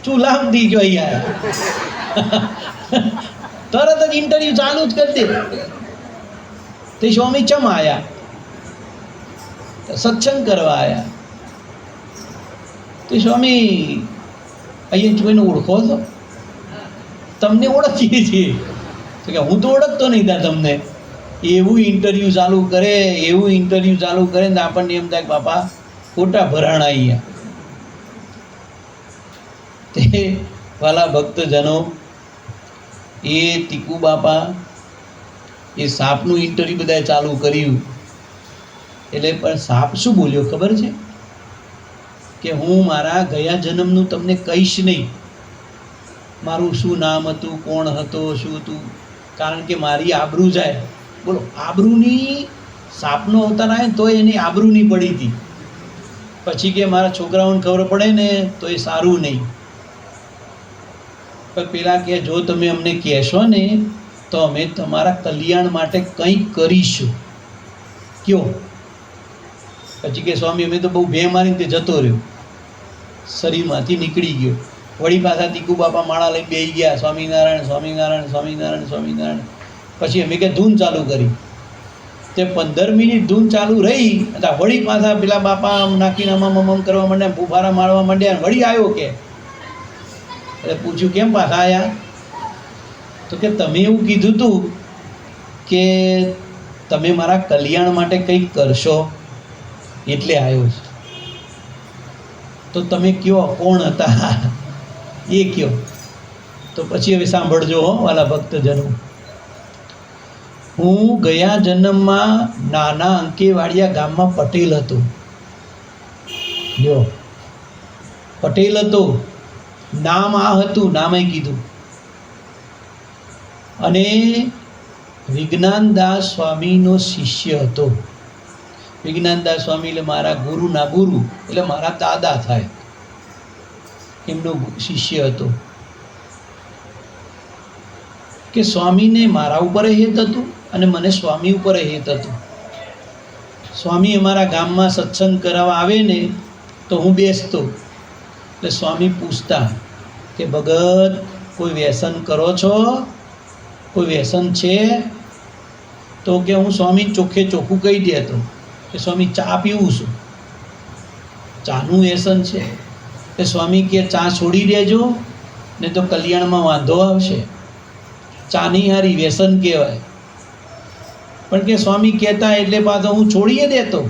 ચૂલામથી જોઈ આયા. તરત જ ઇન્ટરવ્યુ ચાલુ જ કરી દે. તે સ્વામી ચમ આયા? સત્સંગ કરવા આયા. તે સ્વામી અહીંયા કોઈને ઓળખો છો? તમને ઓળખીએ છીએ. તો કે હું તો ઓળખતો નહીં ત્યાં તમને. એવું ઇન્ટરવ્યુ ચાલુ કરે, એવું ઇન્ટરવ્યુ ચાલુ કરે ને આપણને એમ થાય કે બાપા ખોટા ભરાણા અહીંયા. તે વાલા ભક્તજનો, એ ટીકુ બાપા એ સાપનું ઇન્ટરવ્યુ બધાએ ચાલુ કર્યું. એટલે પણ સાપ શું બોલ્યો ખબર છે? કે હું મારા ગયા જન્મનું તમને કહીશ નહીં. મારું શું નામ હતું, કોણ હતો, શું હતું, કારણ કે મારી આબરૂ જાય. બોલો, આબરૂની સાપનો અવતાર આવે તો એની આબરૂ નહીં પડી હતી. પછી કે મારા છોકરાઓને ખબર પડે ને તો એ સારું નહીં. પણ પેલા કે જો તમે અમને કહેશો ને તો અમે તમારા કલ્યાણ માટે કંઈક કરીશું. કયો? પછી કે સ્વામી અમે તો બહુ ભે મારીને તે જતો રહ્યો, શરીરમાંથી નીકળી ગયો. વળી પાછા ટીકુ બાપા માળા લઈને બેસી ગયા, સ્વામિનારાયણ સ્વામિનારાયણ સ્વામિનારાયણ સ્વામિનારાયણ. પછી અમે કે ધૂન ચાલુ કરી. તે 15 મિનિટ ધૂન ચાલુ રહી, વળી પાછા પેલા બાપા આમ નાખીને આમ કરવા માંડ્યા, ફૂફારા મારવા માંડ્યા. વળી આવ્યો કે, એટલે પૂછ્યું કેમ પાછા આવ્યા? તો કે તમે એવું કીધું હતું કે તમે મારા કલ્યાણ માટે કંઈક કરશો એટલે આવ્યો છે. તો તમે કયો કોણ હતા એ કયો. તો પછી હવે સાંભળજો હો વાલા ભક્તજનો. હું ગયા જન્મમાં નાના અંકેવાડિયા ગામમાં પટેલ હતો. લ્યો, પટેલ હતો, નામ આ હતું, નામે કીધું. અને વિજ્ઞાનદાસ સ્વામીનો શિષ્ય હતો. વિજ્ઞાનદાસ સ્વામી એટલે મારા ગુરુના ગુરુ, એટલે મારા દાદા થાય, એમનો શિષ્ય હતો. કે સ્વામીને મારા ઉપર હેત હતું અને મને સ્વામી ઉપર હેત હતું. સ્વામી અમારા ગામમાં સત્સંગ કરાવવા આવે ને તો હું બેસતો, એટલે સ્વામી પૂછતા કે ભગત કોઈ વ્યસન કરો છો, કોઈ વ્યસન છે? તો કે હું સ્વામી ચોખ્ખે ચોખ્ખું કહી દેતો કે સ્વામી ચા પીવું છું, ચાનું વ્યસન છે. કે સ્વામી કે ચા છોડી દેજો ને તો કલ્યાણમાં વાંધો આવશે, ચાની હારી વ્યસન કહેવાય. પણ કે સ્વામી કહેતા એટલે પાછો હું છોડીએ દેતો.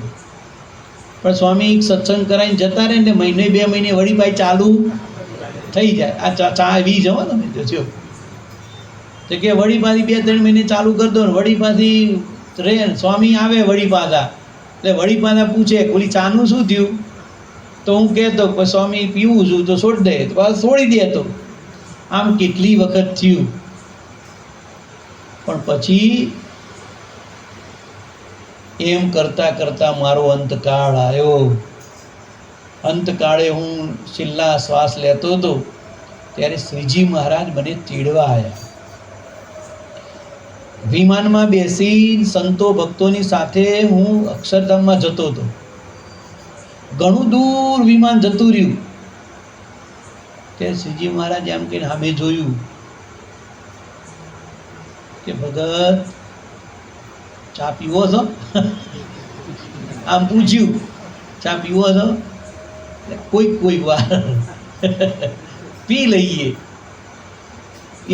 પણ સ્વામી સત્સંગ કરાવીને જતા રહે ને મહિને 2 મહિને વળી પાછી ચાલુ થઈ જાય. આ ચા આવી જવા તમે જોજો, તો કે વળી પાછી 2-3 મહિને ચાલુ કરી દો ને વળી પાછી રહે. સ્વામી આવે વળી પાછા, એટલે વળી પાછા પૂછે ઓલી ચાનું શું થયું? તો હું કહેતો સ્વામી પીવું છું, તો છોડી દે, તો પાછું છોડી દેતો. આમ કેટલી વખત થયું. પણ પછી એમ કરતાં કરતાં મારો અંતકાળ આવ્યો. અંતકાળે હું છેલ્લા શ્વાસ લેતો હતો ત્યારે શ્રીજી મહારાજ મને તેડવા આવ્યા. વિમાનમાં બેસી સંતો ભક્તોની સાથે હું અક્ષરધામમાં જતો હતો. ઘણું દૂર વિમાન જતું રહ્યું કે શ્રીજી મહારાજ એમ કહીને સામે જોયું કે ભગત ચા પીવો છો? આમ પૂછ્યું, ચા પીવો છો? કોઈ વાર પી લઈએ.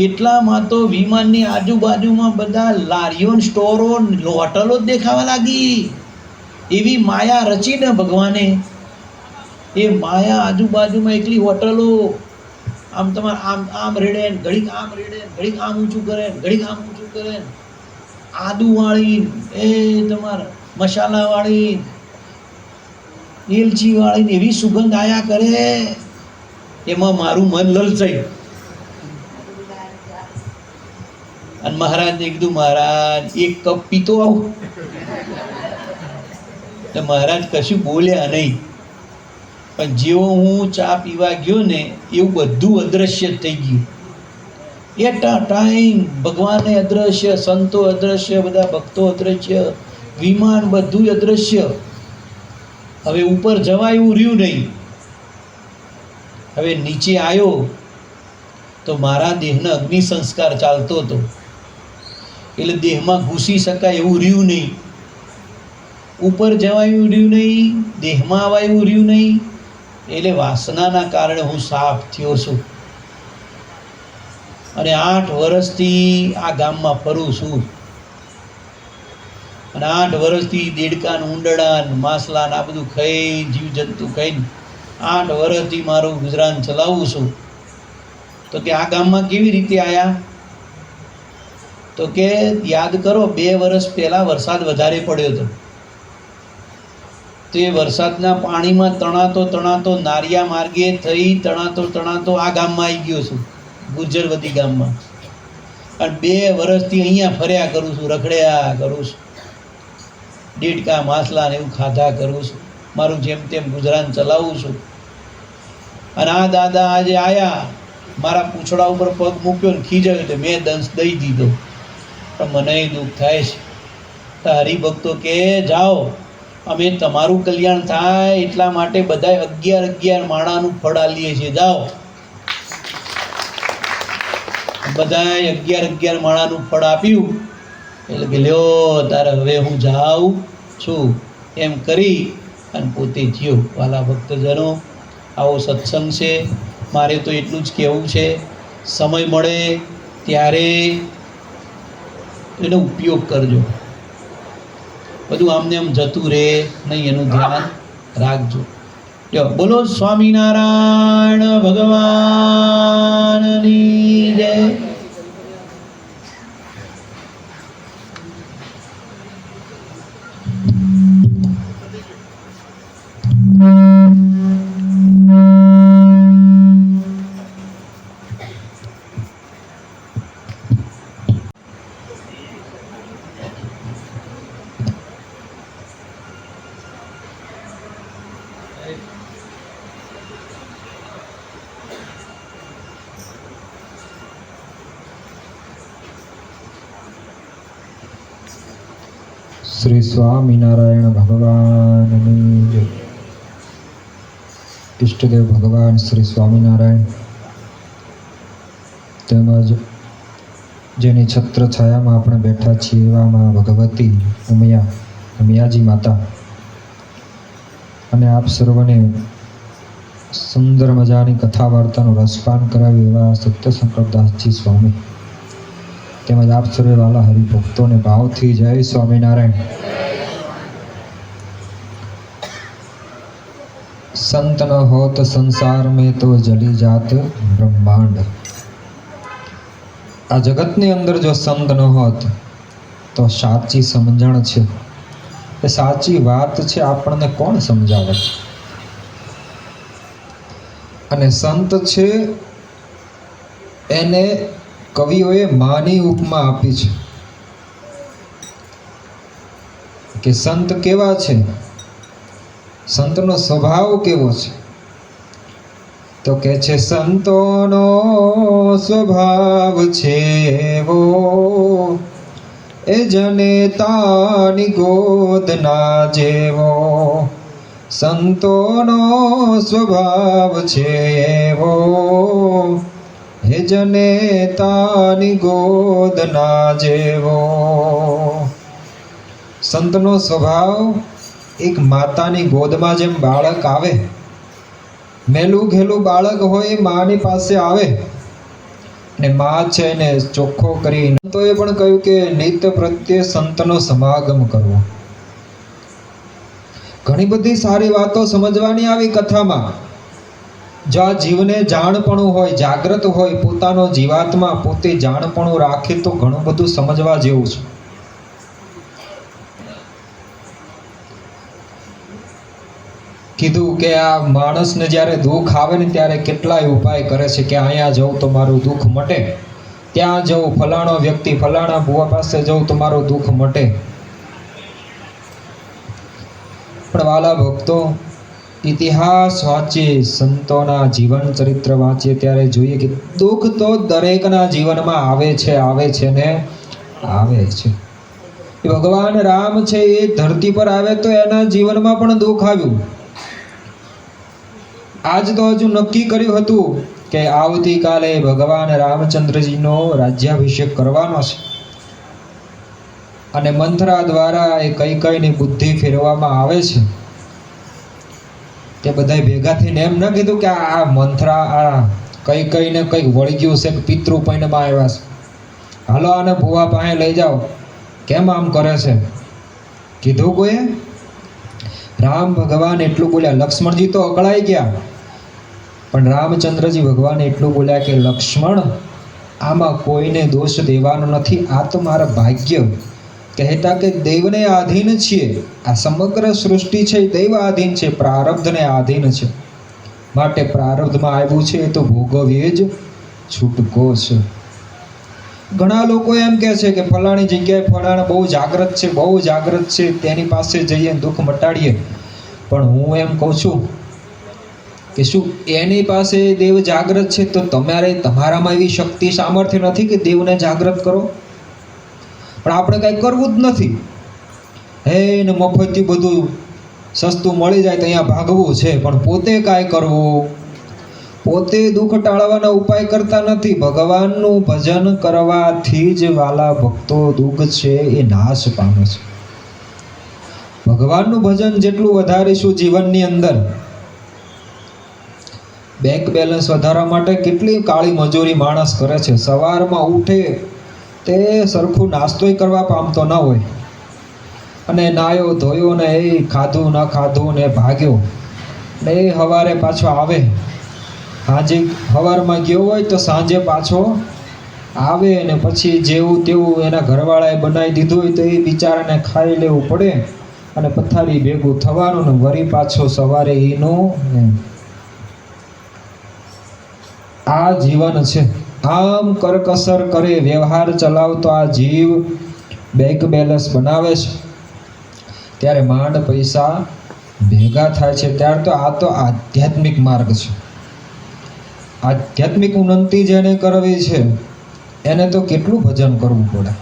એટલામાં તો વિમાનની આજુબાજુમાં બધા લારીઓ, સ્ટોરો, હોટલો જ દેખાવા લાગી. એવી માયા રચીને ભગવાને, એ માયા આજુબાજુમાં એકલી હોટલો. આમ તમારે આમ રેડે, ઘડીક આમ રેડે, ઘડીક આમ ઊંચું કરે, ઘડીક આમ ઊંચું કરે. આદુવાળી, એ તમારે મસાલાવાળી, એલચીવાળી, એવી સુગંધ આયા કરે. એમાં મારું મન લલચાઈ. અને મહારાજને કીધું, મહારાજ 1 કપ પીતો આવું. તો મહારાજ કશું બોલ્યા નહીં. પણ જેવો હું ચા પીવા ગયો ને એવું બધું અદ્રશ્ય થઈ ગયું. એટલા ટાઈમ ભગવાને અદ્રશ્ય, સંતો અદ્રશ્ય, બધા ભક્તો અદ્રશ્ય, વિમાન બધું અદ્રશ્ય. હવે ઉપર જવા એવું રહ્યું નહીં. હવે નીચે આવ્યો તો મારા દેહનો અગ્નિ સંસ્કાર ચાલતો હતો, એટલે દેહમાં ઘૂસી શકાય એવું રહ્યું નહીં. ઉપર જવાયું રહ્યું નહીં, દેહમાં આવાયું રહ્યું નહીં. એટલે વાસનાના કારણે હું સાફ થયો છું. અને 8 વર્ષથી આ ગામમાં ફરું છું. અને 8 વર્ષથી દેડકાન, ઉંડળાન, માસલાન આ બધું ખાઈ, જીવજંતુ ખાઈને 8 વર્ષથી મારું ગુજરાન ચલાવું છું. તો કે આ ગામમાં કેવી રીતે આવ્યા? તો કે યાદ કરો, 2 વર્ષ પહેલાં વરસાદ વધારે પડ્યો હતો. તો એ વરસાદના પાણીમાં તણાતો નારિયા માર્ગે થઈ તણાતો આ ગામમાં આવી ગયો છું, ગુજરવતી ગામમાં. અને 2 વર્ષથી અહીંયા ફર્યા કરું છું, રખડ્યા કરું છું, દેડકા, માસલા ને એવું ખાધા કરું છું, મારું જેમ તેમ ગુજરાન ચલાવું છું. અને આ દાદા આજે આયા, મારા પૂંછડા ઉપર પગ મૂક્યો ને ખીજાયો એટલે મેં દંશ દઈ દીધો. પણ મને દુઃખ થાય છે. તો હરિભક્તો કે જાઓ, અમે તમારું કલ્યાણ થાય એટલા માટે બધા 11 માળાનું ફળ આલીએ છીએ. જાઓ, બધા 11 માળાનું ફળ આપ્યું. એટલે કે લ્યો તારે હવે હું જાઉં છું એમ કરી અને પોતે જીવ. વાલા ભક્તજનો, આવો સત્સંગ છે. મારે તો એટલું જ કહેવું છે, સમય મળે ત્યારે એનો ઉપયોગ કરજો. બધું આમને આમ જતું રહે નહીં, એનું ધ્યાન રાખજો. જો બોલો સ્વામિનારાયણ ભગવાનની જય. શ્રી સ્વામિનારાયણ ભગવાનની જય. ઈષ્ટદેવ ભગવાન શ્રી સ્વામિનારાયણ તેમજ જેની છત્ર છાયામાં આપણે બેઠા છીએ એવામાં ભગવતી ઉમિયાજી માતા અને આપ સર્વને સુંદર મજાની કથા વાર્તાનું રસપાન કરાવ્યું એવા સત્ય સંકલ્પદાસજી સ્વામી તેમજ આપ સર્વે વાલા હરિભક્તોને ભાવથી જય સ્વામિનારાયણ. સંત ન હોત સંસાર में तो जली जात ब्रह्मांड. આ જગતની અંદર જો સંત ન હોત તો સાચી સમજણ છે, એ સાચી વાત છે, આપણને કોણ સમજાવે? અને સંત છે એને કવિઓએ માની ઉપમા આપી છે કે સંત કેવા છે, સંતનો સ્વભાવ કેવો છે? તો કે છે સંતોનો સ્વભાવ છે એવો એ જનેતાની ગોદના જેવો. સંતોનો સ્વભાવ છે એવો એ જનેતાની ગોદના જેવો. સંતનો સ્વભાવ એક માતાની ગોદમાં જેમ બાળક આવે, મેલું ઘેલું બાળક હોય માની પાસે આવે ને મા છે એને ચોખ્ખો કરી. તો એ પણ કહ્યું કે નિત્ય પ્રત્યે સંતનો સમાગમ કરવો. ઘણી બધી સારી વાતો સમજવાની આવી કથામાં. જો આ જીવને જાણપણું હોય, જાગ્રત હોય, પોતાનો જીવાત્મા પોતે જાણપણું રાખે તો ઘણું બધું સમજવા જેવું છે. કીધું કે આ માણસને જ્યારે દુઃખ આવે ને ત્યારે કેટલાય ઉપાય કરે છે કે અહીંયા જાઉં તો મારું દુઃખ મટે, ત્યાં જાઉં, ફલાણો વ્યક્તિ, ફલાણા ભુવા પાસે જાઉં તો મારું દુઃખ મટે. પણ વાલા ભક્તો, ઇતિહાસ વાંચીએ, સંતોના જીવન ચરિત્ર વાંચીએ ત્યારે જોઈએ કે દુઃખ તો દરેકના જીવનમાં આવે છે ને આવે છે. ભગવાન રામ છે એ ધરતી પર આવે તો એના જીવનમાં પણ દુઃખ આવ્યું. આજ તો હજુ નક્કી કર્યું હતું કે આવતીકાલે ભગવાન રામચંદ્રજીનો રાજ્યાભિષેક કરવાનો છે અને મંથરા દ્વારા એ કઈકઈની બુદ્ધિ ફેરવવામાં આવે છે. તે બધાય ભેગા થઈને એમ ન કીધું કે આ મંથરા આ કઈકઈને કંઈક વળી ગયું છે, પિતૃ પૈણમાં આવ્યા છે, હાલો આને ભુવા પાસે લઈ જાઓ, કેમ આમ કરે છે? કીધું કોઈએ? રામ ભગવાન એટલું બોલ્યા. લક્ષ્મણજી તો અકળાઈ ગયા, પણ રામચંદ્રજી ભગવાન એટલું બોલ્યા કે લક્ષ્મણ, આમાં કોઈને દોષ દેવાનો નથી, આ તો મારા ભાગ્ય. કહેતા કે દૈવને આધીન છીએ, આ સમગ્ર સૃષ્ટિ છે દૈવ આધીન છે, પ્રારબ્ધને આધીન છે, માટે પ્રારબ્ધમાં આવ્યું છે એ તો ભોગવીએ જ છૂટકો છે. ઘણા લોકો એમ કહે છે કે ફલાણી જગ્યાએ ફલાણા બહુ જાગ્રત છે, તેની પાસે જઈએ દુઃખ મટાડીએ. પણ હું એમ કહું છું કે શું એની પાસે દેવ જાગ્રત છે તો તમારામાં એવી શક્તિ સામર્થ્ય નથી કે દેવને જાગ્રત કરો? પણ આપણે કાંઈ કરવું જ નથી. હે ને મફતથી બધું સસ્તું મળી જાય તો અહીંયા ભાગવું છે, પણ પોતે કાંઈ કરવું, પોતે દુઃખ ટાળવાના ઉપાય કરતા નથી. ભગવાનનું ભજન કરવાથી જ વાલા ભક્તો દુઃખ છે એ નાશ પામે છે. ભગવાનનું ભજન જેટલું વધારીશું જીવનની અંદર, બેંક બેલેન્સ વધારવા માટે કેટલી કાળી મજૂરી માણસ કરે છે. સવારમાં ઉઠે તે સરખું નાસ્તોય કરવા પામતો ન હોય અને નાયો ધોયો ને એ ખાધું ન ખાધું ને ભાગ્યો ને એ સવારે પાછો આવે. સાંજે સવારમાં ગયો હોય તો સાંજે પાછો આવે ને પછી જેવું તેવું એના ઘરવાળાએ બનાવી દીધું હોય તો એ બિચારાને ખાઈ લેવું પડે અને પથારી ભેગું થવાનું ને વળી પાછો સવારે એનું. આ જીવન છે. આમ કરકસર કરે, વ્યવહાર ચલાવતો આ જીવ બેંક બેલેન્સ બનાવે છે, ત્યારે માંડ પૈસા ભેગા થાય છે. ત્યારે તો આ તો આધ્યાત્મિક માર્ગ છે. આધ્યાત્મિક ઉન્નતિ જેને કરવી છે એને તો કેટલું ભજન કરવું પડે.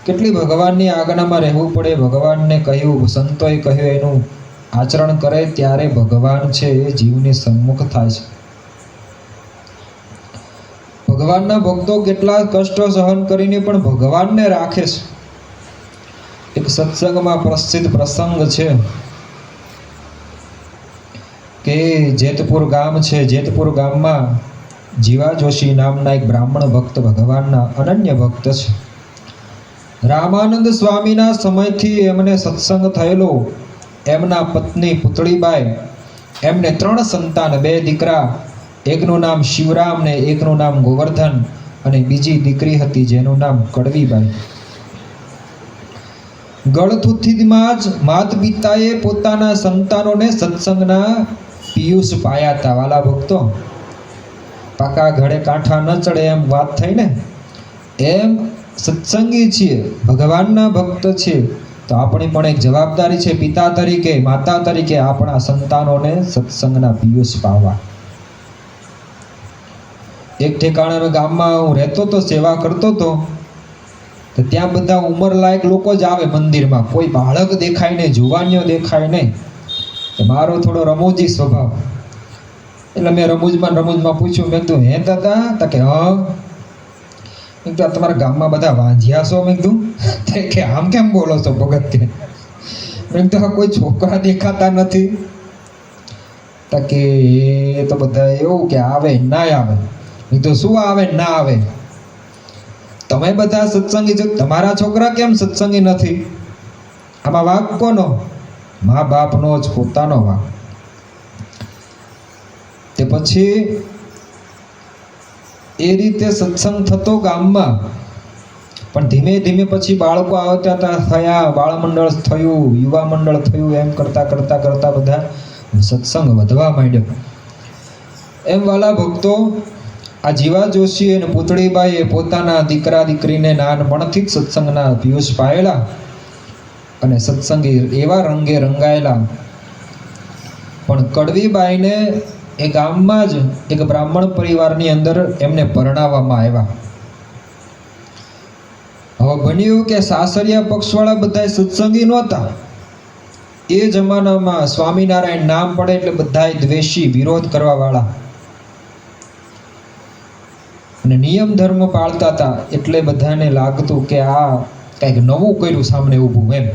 કેટલી ભગવાનની આજ્ઞામાં રહેવું પડે, ભગવાનને કહ્યું, સંતોએ કહ્યું એનું આચરણ કરે ત્યારે ભગવાન છે એ જીવની સન્મુખ થાય છે. ભગવાનના ભક્તો કેટલા કષ્ટો સહન કરીને પણ ભગવાનને રાખે છે. એક સત્સંગમાં પ્રસિદ્ધ પ્રસંગ છે કે જેતપુર ગામ છે, જેતપુર ગામમાં જીવા જોશી નામના એક બ્રાહ્મણ ભક્ત ભગવાનના અનન્ય ભક્ત છે. રામાનંદ સ્વામીના સમયથી એમને સત્સંગ થયેલો. એમના પત્ની પુતળીબાઈ, એમને 3 સંતાન, 2 દીકરા, એકનું નામ શિવરામ ને એકનું નામ ગોવર્ધન અને બીજી દીકરી હતી જેનું નામ કડવીબાઈ. ગળથુથીમાં જ માત પિતાએ પોતાના સંતાનોને સત્સંગના પિયુષ પાયા હતા. વાલા ભક્તો, પાકા ઘડે કાંઠા ન ચડે એમ વાત થઈ ને, એમ સત્સંગી છીએ, ભગવાનના ભક્ત છીએ, તો આપણી પણ એક જવાબદારી છે પિતા તરીકે, માતા તરીકે આપણા સંતાનોને સત્સંગના પિયુષ પાવા. એક ઠેકાણે ગામમાં હું રહેતો તો, સેવા કરતો તો, તો ત્યાં બધા ઉંમરલાયક લોકો જ આવે મંદિરમાં. કોઈ બાળક દેખાય નહીં, જુવાનીઓ દેખાય નહીં. મારો થોડો રમૂજી સ્વભાવ, એટલે મેં રમૂજમાં પૂછ્યું, મેં કીધું, હે દાદા? તા કે હા. મેં કીધું, તમારા ગામમાં બધા વાંઝિયા છો? મેં કીધું, કે આમ કેમ બોલો છો ભગત કે? મેં કીધું, કોઈ છોકરા દેખાતા નથી? તા કે એ તો બધા એવું કે આવે ના આવે. મેં કીધું, શું આવે ના આવે? તમે બધા સત્સંગી છો, તમારા છોકરા કેમ સત્સંગી નથી? આમાં વાંક કોનો? મા બાપનો જ પોતાનો વાંક. તે પછી એ રીતે સત્સંગ થતો ગામમાં, પણ ધીમે ધીમે પછી બાળકો આવતા થયા, બાળમંડળ થયું, યુવા મંડળ થયું, એમ કરતા બધા સત્સંગ વધવા માંડ્યો. એમ વાલા ભક્તો, આ જીવા જોશી અને પુતળીબાઈએ પોતાના દીકરા દીકરીને નાનપણથી જ સત્સંગના પિયુષ પાયેલા અને સત્સંગી એવા રંગે રંગાયેલા. પણ કડવીબાઈને એ ગામમાં જ એક બ્રાહ્મણ પરિવારની અંદર એમને પરણાવવામાં આવ્યા. હવે બન્યું કે સાસરિયા પક્ષવાળા બધા સત્સંગી નહોતા. એ જમાનામાં સ્વામિનારાયણ નામ પડે એટલે બધા દ્વેષી, વિરોધ કરવા વાળા અને નિયમ ધર્મ પાળતા હતા. એટલે બધાને લાગતું કે આ કંઈક નવું કર્યું સામે ઊભું એમ.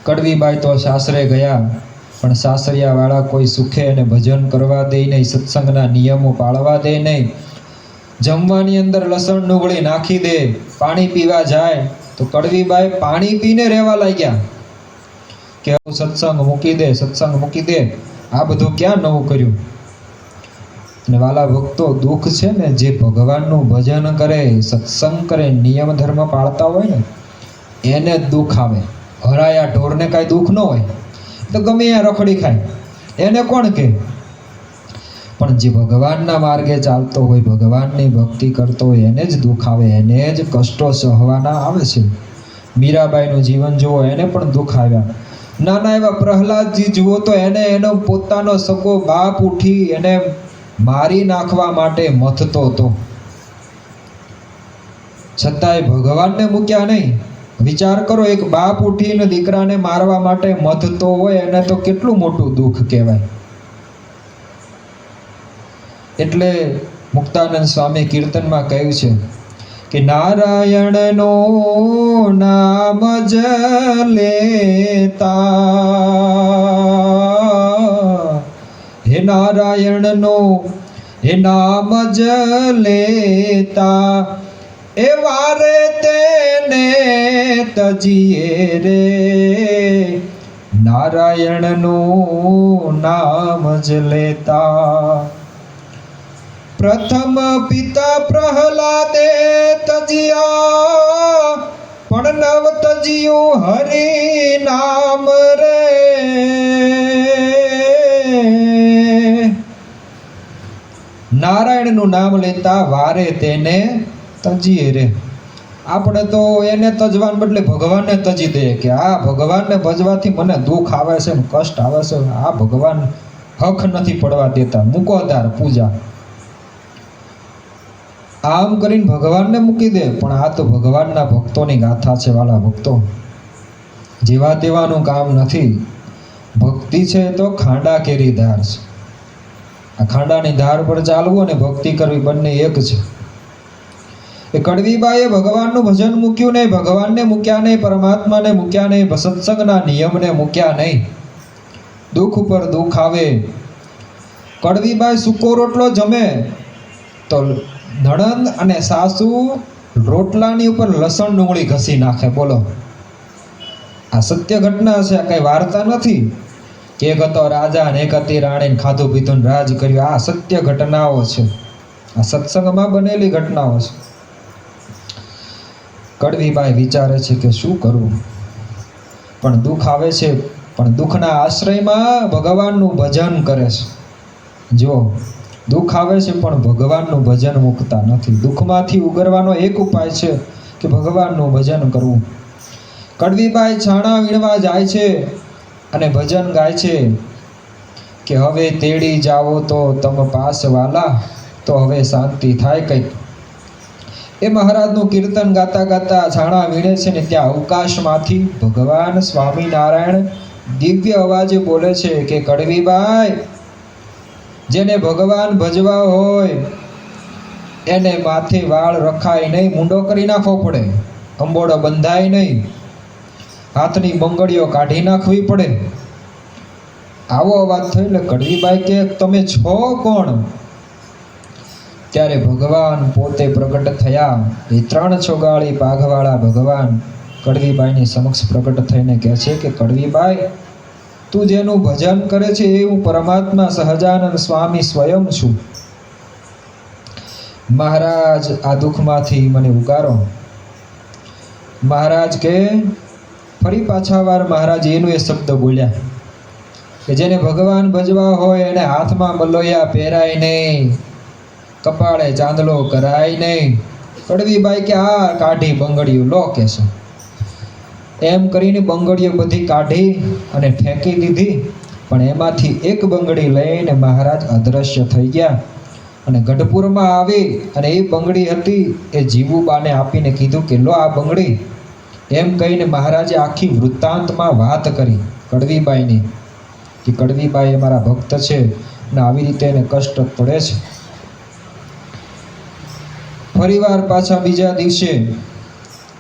કડવીબાઈ તો સાસરે ગયા, પણ સાસરિયાવાળા કોઈ સુખે અને ભજન કરવા દે નહીં, સત્સંગના નિયમો પાળવા દે નહીં. જમવાની અંદર લસણ ડુંગળી નાખી દે, પાણી પીવા જાય તો કડવીબાઈ પાણી પીને રહેવા લાગ્યા કે સત્સંગ મૂકી દે. આ બધું ક્યાં નવું કર્યું? અને વાલા ભક્તો, દુઃખ છે ને, જે ભગવાનનું ભજન કરે, સત્સંગ કરે, નિયમ ધર્મ પાળતા હોય ને, એને જ દુઃખ આવે. હરાયા ઢોરને કાંઈ દુઃખ ન હોય તો ગમે ત્યાં રખડી ખાય, એને કોણ કહે? પણ જે ભગવાનના માર્ગે ચાલતો હોય, ભગવાનની ભક્તિ કરતો હોય, એને જ દુઃખ આવે, એને જ કષ્ટો સહવાના આવે છે. મીરાબાઈનું જીવન જુઓ, એને પણ દુઃખ આવ્યા. નાના એવા પ્રહલાદજી જુઓ તો એને એનો પોતાનો સગો બાપ ઉઠી એને મારી નાખવા માટે મથતો હતો, છતાંય ભગવાનને મૂક્યા નહીં. વિચાર કરો, એક બાપ ઉઠીને દીકરાને મારવા માટે મથતો હોય, એને તો કેટલું મોટું દુઃખ કહેવાય. એટલે મુક્તાનંદ સ્વામી કીર્તનમાં કહ્યું છે કે નારાયણનો નામ જ લેતા, હે નારાયણનો હે નામ જ લેતા, એ વારે તેને તજીએ રે, નારાયણનું નામ જ લેતા. પ્રથમ પિતા પ્રહલાદે તજિયા, પણ નવ તજિયું હરિ નામ રે. નારાયણનું નામ લેતા વારે તેને તજીએ રે. આપણે તો એને તજવાને બદલે ભગવાનને તજી દઈએ કે આ ભગવાનને ભજવાથી મને દુઃખ આવે છે, કષ્ટ આવે છે, આ ભગવાન હક નથી પડવા દેતા, મૂકો તાર પૂજા. આમ કરીને ભગવાનને મૂકી દે. પણ આ તો ભગવાનના ભક્તોની ગાથા છે વાલા ભક્તો. જેવા તેવાનું કામ નથી. ભક્તિ છે તો ખાંડા કેરી ધાર છે. આ ખાંડાની ધાર પર ચાલવું અને ભક્તિ કરવી બંને એક છે. એ કડવીબાઈએ ભગવાનનું ભજન મૂક્યું નહીં, ભગવાનને મૂક્યા નહીં, પરમાત્માને મૂક્યા નહીં, સત્સંગના નિયમને મૂક્યા નહીં. દુઃખ ઉપર દુઃખ આવે. કડવીબાઈ સૂકો રોટલો જમે તો નણંદ અને સાસુ રોટલાની ઉપર લસણ ડુંગળી ઘસી નાખે. બોલો, આ સત્ય ઘટના છે, આ કઈ વાર્તા નથી. એક હતો રાજા ને એક હતી રાણી, ખાધું પીધું રાજ કર્યું. આ સત્ય ઘટનાઓ છે, આ સત્સંગમાં બનેલી ઘટનાઓ છે. કડવીબાઈ વિચારે છે કે શું કરવું, પણ દુઃખ આવે છે, પણ દુઃખના આશ્રયમાં ભગવાનનું ભજન કરે છે. જો દુઃખ આવે છે પણ ભગવાનનું ભજન મૂકતા નથી. દુઃખમાંથી ઉગરવાનો એક ઉપાય છે કે ભગવાનનું ભજન કરવું. કડવીબાઈ છાણા વીણવા જાય છે અને ભજન ગાય છે કે હવે તેડી જાઓ તો તમ પાસ વાલા, તો હવે શાંતિ થાય કંઈક. એ મહારાજનું કીર્તન ગાતા ગાતા છાણા વીણે છે ને ત્યાં અવકાશમાંથી ભગવાન સ્વામિનારાયણ દિવ્ય અવાજે બોલે છે કે કડવીબાઈ, જેને ભગવાન ભજવા હોય એને માથે વાળ રખાય નહીં, મૂંડો કરી નાખવો પડે, અંબોડો બંધાય નહીં, હાથની બંગડીઓ કાઢી નાખવી પડે. આવો અવાજ થયો એટલે કડવીબાઈ કે તમે છો કોણ? ત્યારે ભગવાન પોતે પ્રગટ થયા. એ 3 ચોગાળી પાઘવાળા ભગવાન કડવીબાઈની સમક્ષ પ્રગટ થઈને કહે છે કે કડવીબાઈ, તું જેનું ભજન કરે છે એ હું પરમાત્મા સહજાનંદ સ્વામી સ્વયં છું. મહારાજ, આ દુઃખમાંથી મને ઉગારો. મહારાજ કે ફરી પાછા વાર મહારાજ એનું એ શબ્દ બોલ્યા કે જેને ભગવાન ભજવા હોય એને હાથમાં મલોયા પહેરાય નહીં, કપાળે ચાંદલો કરાય નહીં. કડવીબાઈ કે આ કાઢી બંગડીઓ લો કે છે. એમ કરીને બંગડીઓ બધી કાઢી અને ફેંકી દીધી. પણ એમાંથી એક બંગડી લઈને મહારાજ અદ્રશ્ય થઈ ગયા અને ગઢપુરમાં આવી અને એ બંગડી હતી એ જીવુબાને આપીને કીધું કે લો આ બંગડી. એમ કહીને મહારાજે આખી વૃત્તાંતમાં વાત કરી કડવીબાઈની કે કડવીબાઈ એ મારા ભક્ત છે અને આવી રીતે એને કષ્ટ પડે છે. ફરીવાર પાછા બીજા દિવસે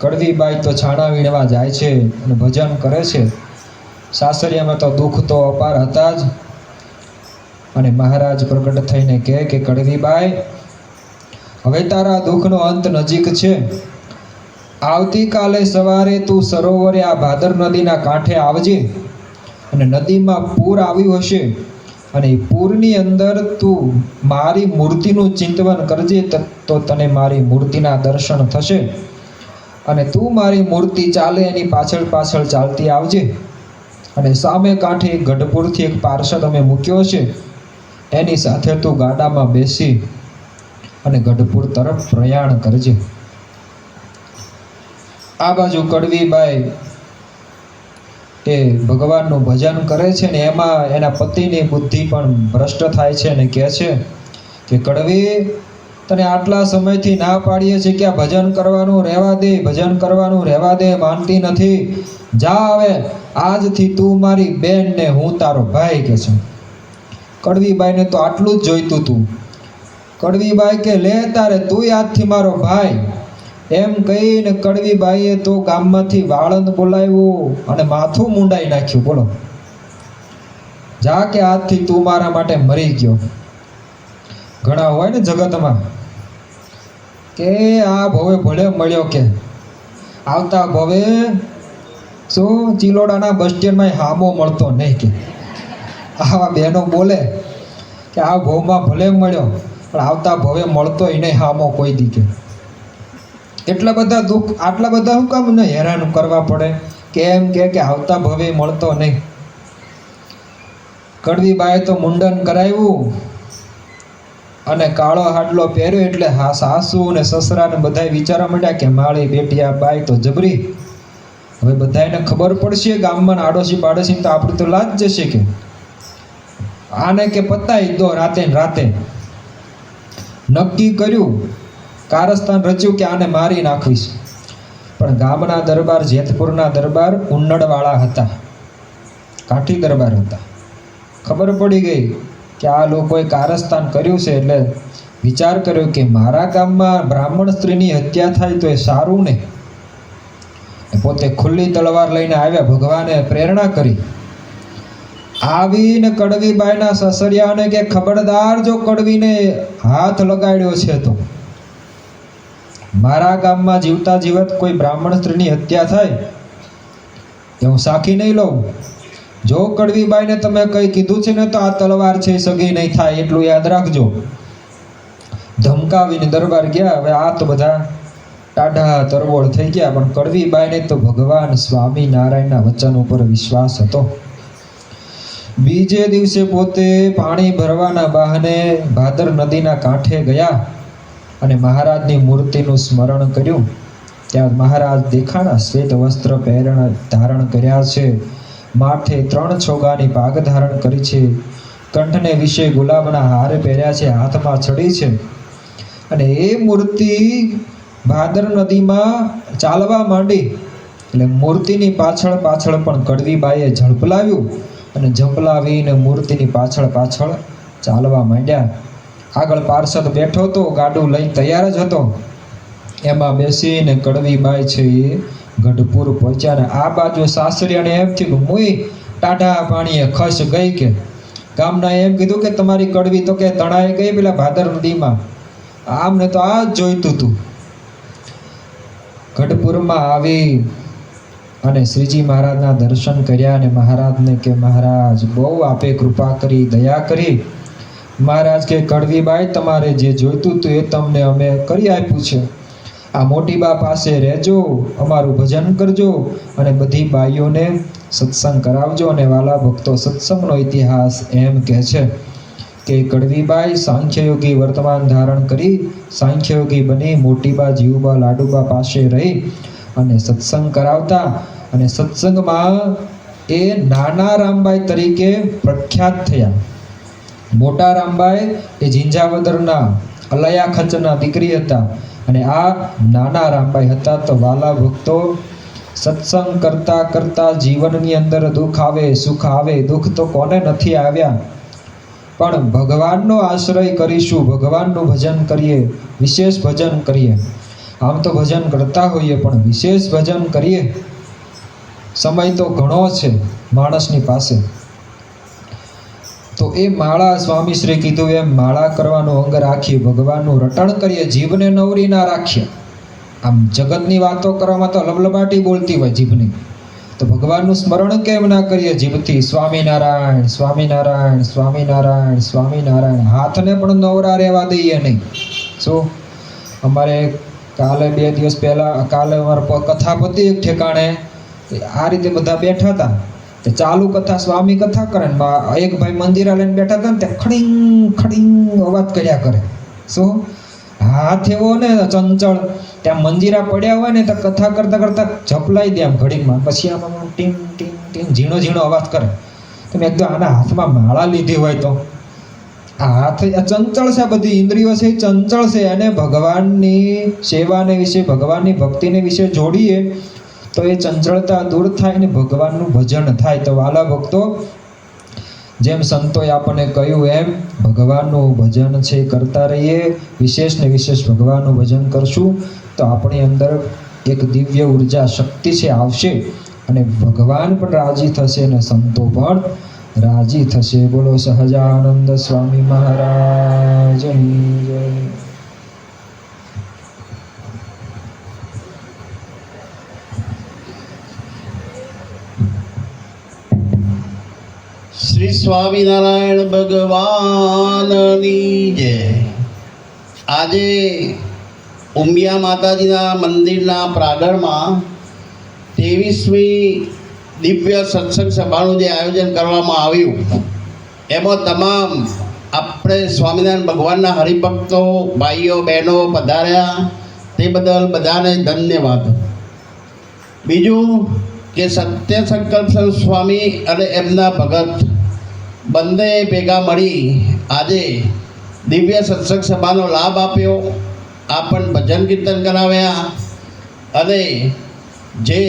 કડવીબાઈ તો છાણા વીણવા જાય છે અને ભજન કરે છે. સાસરિયામાં તો દુઃખ તો અપાર હતા જ. અને મહારાજ પ્રગટ થઈને કહે કે કડવીબાઈ, હવે તારા દુઃખનો અંત નજીક છે. આવતીકાલે સવારે તું સરોવરે આ ભાદર નદીના કાંઠે આવજે અને નદીમાં પૂર આવ્યું હશે અને એ પૂરની અંદર તું મારી મૂર્તિનું ચિંતન કરજે તો તને મારી મૂર્તિના દર્શન થશે. અને તું મારી મૂર્તિ ચાલે એની પાછળ પાછળ ચાલતી આવજે અને સામે કાંઠે ગઢપુરથી એક પાર્ષદ અમે મૂક્યો છે, એની સાથે તું ગાડામાં બેસી અને ગઢપુર તરફ પ્રયાણ કરજે. આ બાજુ કડવીબાઈ એ ભગવાનનું ભજન કરે છે ને એમાં એના પતિની બુદ્ધિ પણ ભ્રષ્ટ થાય છે અને કહે છે કે કડવી, તને આટલા સમયથી ના પાડીએ છીએ કે આ ભજન કરવાનું રહેવા દે, ભજન કરવાનું રહેવા દે, માનતી નથી. જા હવે આજથી તું મારી બેન ને હું તારો ભાઈ કે છે. કડવીબાઈને તો આટલું જ જોઈતું હતું. કડવીબાઈ કે લે તારે તું આજથી મારો ભાઈ. એમ કહીને કડવીબાઈએ તો ગામમાંથી વાળંદ બોલાવ્યું અને માથું મુંડાઈ નાખ્યું. બોલો, જા કે આજથી તું મારા માટે મરી ગયો. ઘણા હોય ને જગતમાં કે આ ભવે ભલે મળ્યો કે આવતા ભવે શું ચિલોડાના બસ સ્ટેન્ડમાં હામો મળતો નહીં કે આવા બહેનો બોલે કે આ ભવમાં ભલે મળ્યો પણ આવતા ભવે મળતોય નહીં હામો કોઈ દી કે. એટલા બધા દુઃખ, આટલા બધા શું કામ ને હેરાન કરવા પડે કે એમ કે આવતા ભવે મળતો નહીં. કડવીબાઈએ તો મુંડન કરાવ્યું અને કાળો હાડલો પહેર્યો એટલે હા સાસુ ને સસરા ને બધા વિચારવા માંડ્યા કે માળી બેટી આ બાઈ તો જબરી. હવે બધાને ખબર પડશે ગામમાં આડોશી પાડોશી તો આપણે તો લાજ જશે કે આને કે પતાઈ દો રાતે ને રાતે. નક્કી કર્યું કારસ્તાન રચ્યું કે આને મારી નાખવીશ. પણ ગામના દરબાર, જેતપુરના દરબાર ઉન્નડવાળા હતા, કાઠી દરબાર હતા. ખબર પડી ગઈ કે આ લોકોએ કારસ્તાન કર્યું છે, એટલે વિચાર કર્યો કે મારા ગામમાં બ્રાહ્મણ સ્ત્રીની હત્યા થાય તો એ સારું ને. પોતે ખુલ્લી તલવાર લઈને આવ્યા, ભગવાને પ્રેરણા કરી. આવીને કડવીબાઈના સસરિયાને કે ખબરદાર, જો કડવીને હાથ લગાડ્યો છે તો મારા ગામમાં જીવતા જીવત કોઈ બ્રાહ્મણ સ્ત્રીની હત્યા થાય એ હું સાખી નહીં લઉં. જો કડવીબાઈને તમે કંઈ કીધું છે ને તો આ તલવાર છે સગી નહીં થાય, એટલું યાદ રાખજો. ધમકાવીને દરબાર ગયા. હવે આ તો બધા ટાઢા તરવોળ થઈ ગયા, પણ કડવીબાઈને તો ભગવાન સ્વામિનારાયણના વચન ઉપર વિશ્વાસ હતો. બીજે દિવસે પોતે પાણી ભરવાના બહાને ભાદર નદીના કાંઠે ગયા અને મહારાજની મૂર્તિનું સ્મરણ કર્યું. ત્યાં મહારાજ દેખાણા, શ્વેત વસ્ત્ર ધારણ કર્યા છે, માથે 3 છોગાની પાગ ધારણ કરી છે, કંઠને વિશે ગુલાબના હાર પહેર્યા છે, હાથમાં છડી છે. અને એ મૂર્તિ ભાદર નદીમાં ચાલવા માંડી. એટલે મૂર્તિની પાછળ પાછળ પણ કડવીબાઈએ ઝડપલાવ્યું અને ઝંપલાવીને મૂર્તિની પાછળ પાછળ ચાલવા માંડ્યા. આગળ પાર્ષદ બેઠો હતો, ગાડું લઈ તૈયાર જ હતો. એમાં બેસીને કડવીબાઈ છે એ ગઢપુર પહોંચ્યા. ને આ બાજુ સાસરિયાને એમ થયું મુઈ ટાઢા પાણીએ ખસ ગઈ કે. ગામના એમ કીધું કે તમારી કડવી તો કે તણાઈ ગઈ પેલા ભાદર નદીમાં. આમને તો આ જ જોઈતું હતું. ગઢપુરમાં આવી અને શ્રીજી મહારાજના દર્શન કર્યા અને મહારાજને કે મહારાજ બહુ આપે કૃપા કરી, દયા કરી. મહારાજ કે કડવીબાઈ, તમારે જે જોઈતું હતું એ તમને અમે કરી આપ્યું છે. આ મોટી બા પાસે રહેજો, અમારું ભજન કરજો અને બધી બાઈઓને સત્સંગ કરાવજો. અને વાલા ભક્તો, સત્સંગનો ઇતિહાસ એમ કહે છે કે કડવીબાઈ સાંખ્યયોગી વર્તમાન ધારણ કરી સાંખ્યયોગી બની મોટીબા, જીવુબા, લાડુબા પાસે રહી અને સત્સંગ કરાવતા. અને સત્સંગમાં એ નાના રામબાઈ તરીકે પ્રખ્યાત થયા. મોટા રામબાઈ એ ઝીંઝાવદરના અલયા ખચરના દીકરી હતા અને આ નાના રામબાઈ હતા. તો વાલા ભક્તો, સત્સંગ કરતા કરતા જીવનની અંદર દુઃખ આવે, સુખ આવે. દુઃખ તો કોને નથી આવ્યા, પણ ભગવાનનો આશ્રય કરીશું, ભગવાનનું ભજન કરીએ, વિશેષ ભજન કરીએ. આમ તો ભજન કરતા હોઈએ પણ વિશેષ ભજન કરીએ. સમય તો ઘણો છે માણસની પાસે. તો એ માળા, સ્વામીશ્રી કીધું એમ માળા કરવાનું અંગ રાખીએ, ભગવાનનું રટણ કરીએ, જીભને નવરી ના રાખીએ. આમ જગતની વાતો કરવામાં તો લબલબાટી બોલતી હોય જીભની, તો ભગવાનનું સ્મરણ કેમ ના કરીએ જીભથી? સ્વામિનારાયણ, સ્વામિનારાયણ, સ્વામિનારાયણ, સ્વામિનારાયણ. હાથને પણ નવરા રહેવા દઈએ નહીં. શું અમારે કાલે 2 દિવસ પહેલાં અમારા કથા પતી એક ઠેકાણે, આ રીતે બધા બેઠા હતા. તે ચાલુ કથા, સ્વામી કથા કરે ને એક ભાઈ મંદિરા લઈને બેઠા હતા ને તે ખડીંગ ખડીંગ અવાજ કર્યા કરે. શું હાથ એવો ને ચંચળ, ત્યાં મંદિરા પડ્યા હોય ને તો કથા કરતા કરતા ઝપલાઈ દે આમ ઘડીકમાં, પછી આમ ટીમ ટીમ ટીમ ઝીણો ઝીણો અવાજ કરે. તમે એકદમ આના હાથમાં માળા લીધી હોય તો આ હાથ ચંચળ છે, બધી ઇન્દ્રિયો છે ચંચળ છે. અને ભગવાનની સેવાને વિશે, ભગવાનની ભક્તિને વિશે જોડીએ તો એ ચંચળતા દૂર થાય ને ભગવાનનું ભજન થાય. તો વાલા ભક્તો, જેમ સંતોએ આપણને કહ્યું એમ ભગવાનનું ભજન છે કરતા રહીએ. વિશેષ ને વિશેષ ભગવાનનું ભજન કરશું તો આપણી અંદર એક દિવ્ય ઉર્જા, શક્તિ છે આવશે અને ભગવાન પણ રાજી થશે અને સંતો પણ રાજી થશે. બોલો સહજાનંદ સ્વામી મહારાજની જય. શ્રી સ્વામિનારાયણ ભગવાનની જય. આજે ઉમિયા માતાજીના મંદિરના પ્રાંગણમાં 23મી દિવ્ય સત્સંગ સભાનું જે આયોજન કરવામાં આવ્યું, એમાં તમામ આપણે સ્વામિનારાયણ ભગવાનના હરિભક્તો, ભાઈઓ બહેનો પધાર્યા, તે બદલ બધાને ધન્યવાદ. બીજું કે સત્ય સંકલ્પ સ્વામી અને એમના ભગત બંને ભેગા મળી આજે દિવ્ય સત્સંગ સભાનો લાભ આપ્યો આપણને ભજન કીર્તન કરાવ્યા અને જે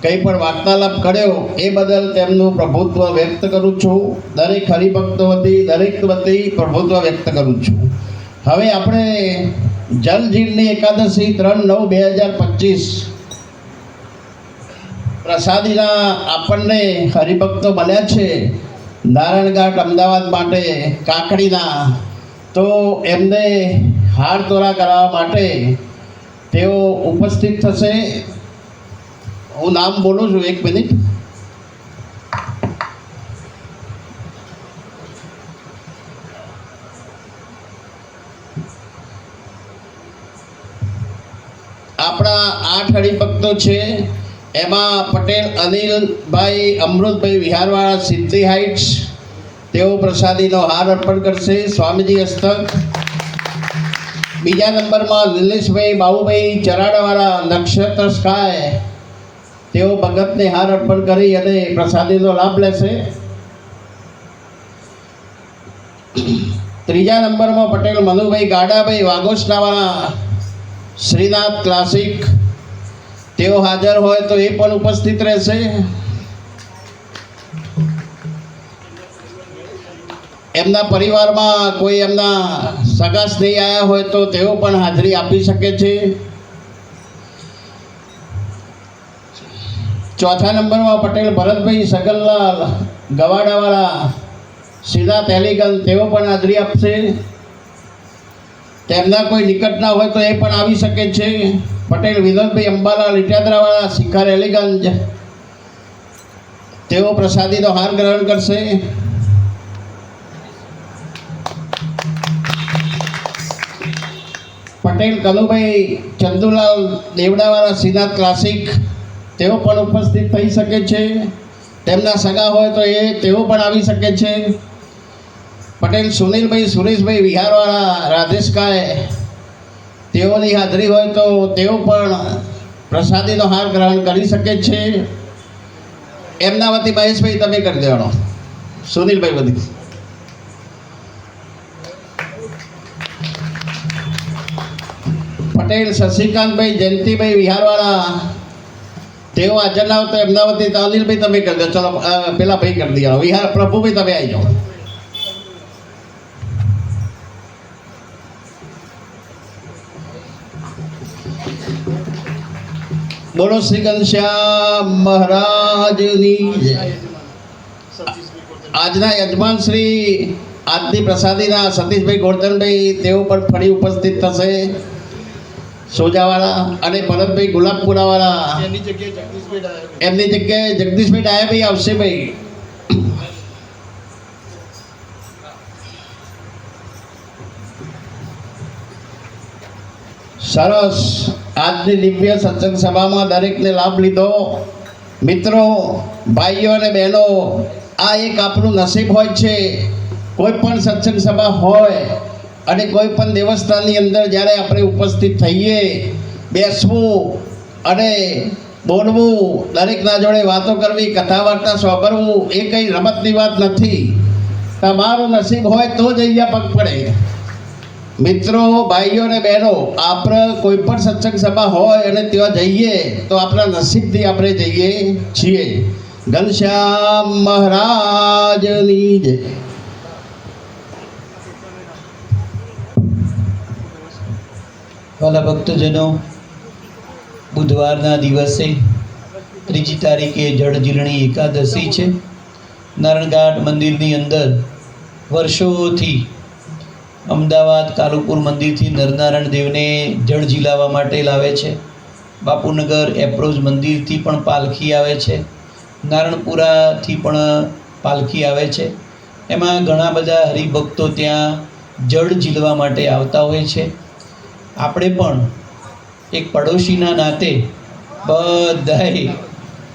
કંઈ પણ વાર્તાલાપ કર્યો એ બદલ તેમનું પ્રભુત્વ વ્યક્ત કરું છું. દરેક હરિભક્તો વતી દરેક વતી પ્રભુત્વ વ્યક્ત કરું છું. હવે આપણે જલજીલની એકાદશી 3/9/2025 પ્રસાદીના આપણને હરિભક્તો બન્યા છે નારાયણઘાટ અમદાવાદ માટે કાકડીના. તો એમને હાર તોરા કરાવવા માટે તેઓ ઉપસ્થિત થશે. હું નામ બોલું છું, 1 મિનિટ. આપણા 8 હરિભક્તો છે. એમાં પટેલ અનિલભાઈ અમૃતભાઈ વિહારવાળા સિદ્ધિ હાઇટ્સ, તેઓ પ્રસાદીનો હાર અર્પણ કરશે સ્વામીજી હસ્તક. બીજા નંબરમાં નિલેશભાઈ બાબુભાઈ ચરાડાવાળા નક્ષત્ર સ્કાય, તેઓ ભગતને હાર અર્પણ કરી અને પ્રસાદીનો લાભ લેશે. ત્રીજા નંબરમાં પટેલ મનુભાઈ ગાડાભાઈ વાઘોસનાવાળા શ્રીનાથ ક્લાસિક, તેઓ હાજર હોય તો એ પણ ઉપસ્થિત રહેશે. એમના પરિવારમાં કોઈ એમના સગા સ્નેહી આવ્યા હોય તો તેઓ પણ હાજરી આપી શકે છે. ચોથા નંબરમાં પટેલ ભરતભાઈ સગનલાલ ગવાડાવાળા સીધા તેલીગંજ, તેઓ પણ હાજરી આપશે. તેમના કોઈ નિકટના હોય તો એ પણ આવી શકે છે. પટેલ વિનોદભાઈ અંબાલાલ ઇટાદરાવાળા શિખર એલીગંજ, તેઓ પ્રસાદીનો હાર ગ્રહણ કરશે. પટેલ કનુભાઈ ચંદુલાલ દેવડાવાળા શ્રીનાથ ક્લાસિક, તેઓ પણ ઉપસ્થિત થઈ શકે છે. તેમના સગા હોય તો તેઓ પણ આવી શકે છે. પટેલ સુનિલભાઈ સુરેશભાઈ વિહારવાળા રાધેશકાય, તેઓની હાજરી હોય તો તેઓ પણ પ્રસાદીનો હાર ગ્રહણ કરી શકે છે. એમના વતી મહેશભાઈ તમે કરી દેવાનો, સુનિલભાઈ વતી. પટેલ શશિકાંતભાઈ જયંતિભાઈ વિહારવાળા, તેઓ હાજર ના હોય તો એમના વતી અનિલભાઈ તમે કરી દો. ચલો પેલા ભાઈ કરી દો, વિહાર પ્રભુભાઈ તમે આવી જાઓ. બોલો શ્રી ઘનશ્યામ મહારાજની જય. આજના યજમાન શ્રી આજની પ્રસાદીના સતીશભાઈ ગોરધનભાઈ, તેઓ પણ ફરી ઉપસ્થિત થશે સોજાવાળા. અને ભરતભાઈ ગુલાબપુરાવાળા, એમની જગ્યાએ જગદીશભાઈ ડાયાભાઈ આવશે. ભાઈ સરસ. આજની દિવ્ય સત્સંગ સભામાં દરેકને લાભ લીધો. મિત્રો, ભાઈઓ અને બહેનો, આ એક આપણું નસીબ હોય છે. કોઈ પણ સત્સંગ સભા હોય અને કોઈ પણ દેવસ્થાનની અંદર જ્યારે આપણે ઉપસ્થિત થઈએ, બેસવું અને બોલવું, દરેકના જોડે વાતો કરવી, કથા વાર્તા સાંભળવું, એ કંઈ રમતની વાત નથી. તમારું નસીબ હોય તો જ અહીંયા પગ પડે. મિત્રો, ભાઈઓ અને બહેનો, આપણે કોઈ પણ સત્સંગ સભા હોય અને ત્યાં જઈએ તો આપણા નસીબથી આપણે જઈએ છીએ. ઘનશ્યામ મહારાજની જય. વાલા ભક્તજનો, બુધવારના દિવસે 3જી તારીખે જળજીલણી એકાદશી છે. નારાયણઘાટ મંદિરની અંદર વર્ષોથી અમદાવાદ કાલુપુર મંદિરથી નરનારાયણ દેવને જળ ઝીલાવવા માટે લાવે છે. બાપુનગર એપ્રોચ મંદિરથી પણ પાલખી આવે છે. નારણપુરાથી પણ પાલખી આવે છે. એમાં ઘણા બધા હરિભક્તો ત્યાં જળ ઝીલવા માટે આવતા હોય છે. આપણે પણ એક પડોશીના નાતે બધાએ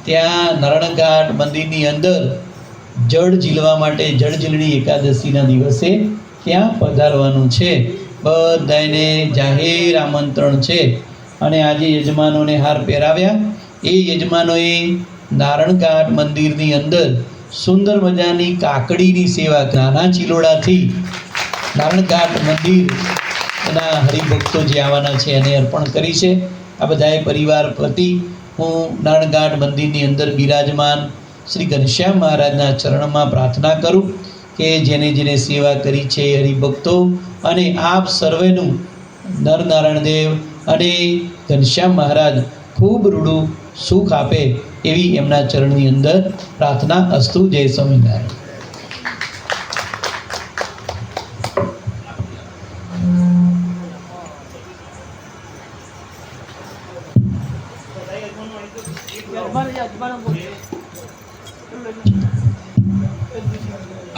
ત્યાં નારાયણઘાટ મંદિરની અંદર જળ ઝીલવા માટે જળજીલણી એકાદશીના દિવસે ત્યાં પધારવાનું છે. બધાને જાહેર આમંત્રણ છે. અને આજે યજમાનોને હાર પહેરાવ્યા, એ યજમાનોએ નારાયણઘાટ મંદિરની અંદર સુંદર મજાની કાકડીની સેવા નાના ચિલોડાથી નારાયણઘાટ મંદિર કચ્છના હરિભક્તો જે આવવાના છે એને અર્પણ કરી છે. આ બધાએ પરિવાર પ્રતિ હું નારણઘાટ મંદિરની અંદર બિરાજમાન શ્રી ઘનશ્યામ મહારાજના ચરણમાં પ્રાર્થના કરું કે જેને જેને સેવા કરી છે એ હરિભક્તો અને આપ સર્વેનું નરનારાયણ દેવ અને ઘનશ્યામ મહારાજ ખૂબ રૂડું સુખ આપે એવી એમના ચરણની અંદર પ્રાર્થના અસ્તુ. જય સ્વામિનારાયણ.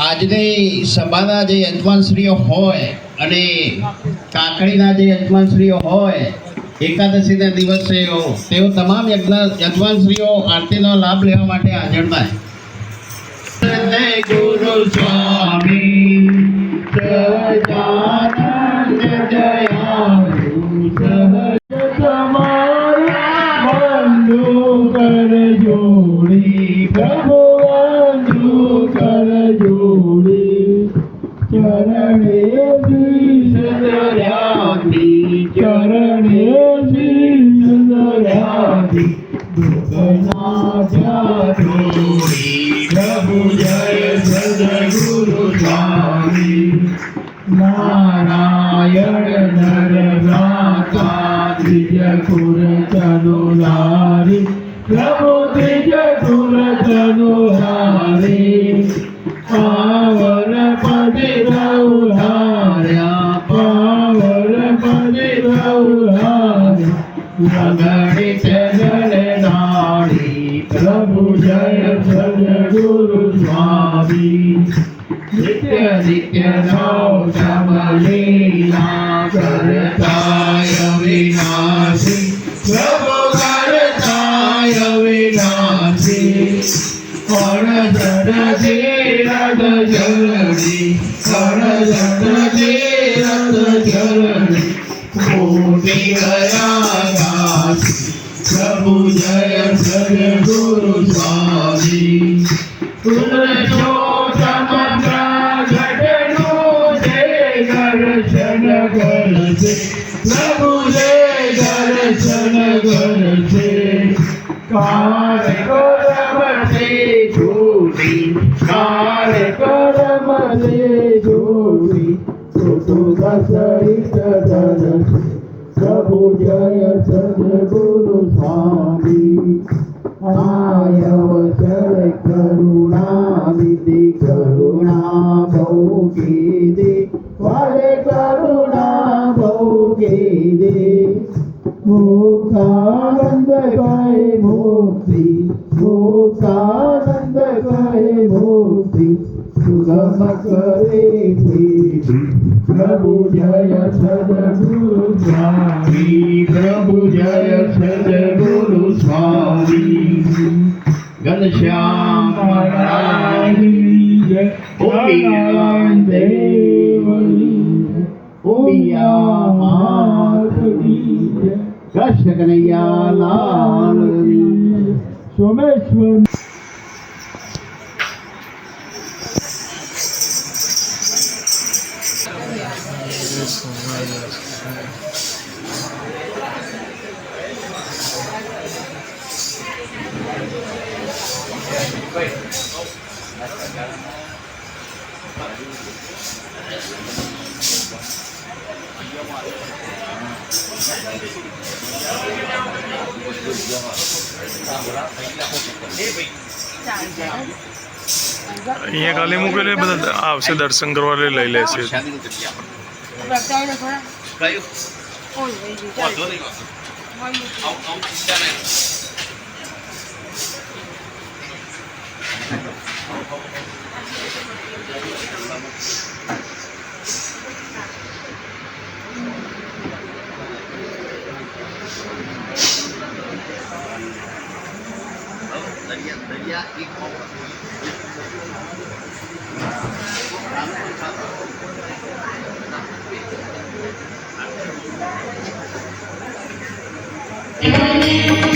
આજની સભાના જે યજમાનશ્રીઓ હોય અને કાકડીના જે યજમાનશ્રીઓ હોય, એકાદશીના દિવસે તેઓ તમામ યજમાનશ્રીઓ આરતીનો લાભ લેવા માટે હાજર થાય. ગુરુ સ્વામી સહજાનંદ દયાળુ તમારા બંધુ કર જોડી, પ્રભુ બંધુ કર જોડી, ચરણે સદરાતી, ચરણે સદરાતી, દુઃખના જાતોડી, પ્રભુ જય સદગુરુ સ્વામી નારાયણ નરગાતા, ત્રિજ કુર તનુરારી, પ્રભુ ત્રિજ કુર તનુરારી, પાવન પદે રૌહાર્યા, પાવન પદે રૌહાર્યા, ગણિત જળ નાળી, પ્રભુ જય સદગુરુ સ્વામી નિત્ય નિત્ય નૌતમ લીલા કરતાય વિનાશી, પ્રભુ કરતાય વિનાશી, અણજડ તીરથ જરણી, અણજડ તીરથ જરણી, કોટી ગયા પ્રભુ જય સદગુરુ સ્વામી. તુલજો ચમત્કાર ઘટનું જે દર્શન કરશે, પ્રભુ જે દર્શન કરશે, કાર કરમથી છૂટી, કાર કરમથી છૂટી, સહિત દર્શન, પ્રભુ જય સદગુરુ સ્વામી. આયવસર કરુણા વિધિ, કરુણા બહુ કીધી, વાલે કરુણા બહુ કીધી, મુક્તાનંદ કહે મુક્તિ, મુક્તાનંદ કહે મુક્તિ, સુગમ કરે પ્રીતિ, પ્રભુ જય સદગુરુ સ્વામી, પ્રભુ જય સદગુરુ સ્વામી. ઘનશ્યામ મહારાજની જય, ઓમિયા દેવની જય, ઓમિયા માતની જય, કૃષ્ણ કનૈયા લાલની જય, સોમેશ્વર. અહીંયા ખાલી મૂકેલી બધા આવશે દર્શન કરવા લઈ લેશે. Thank you.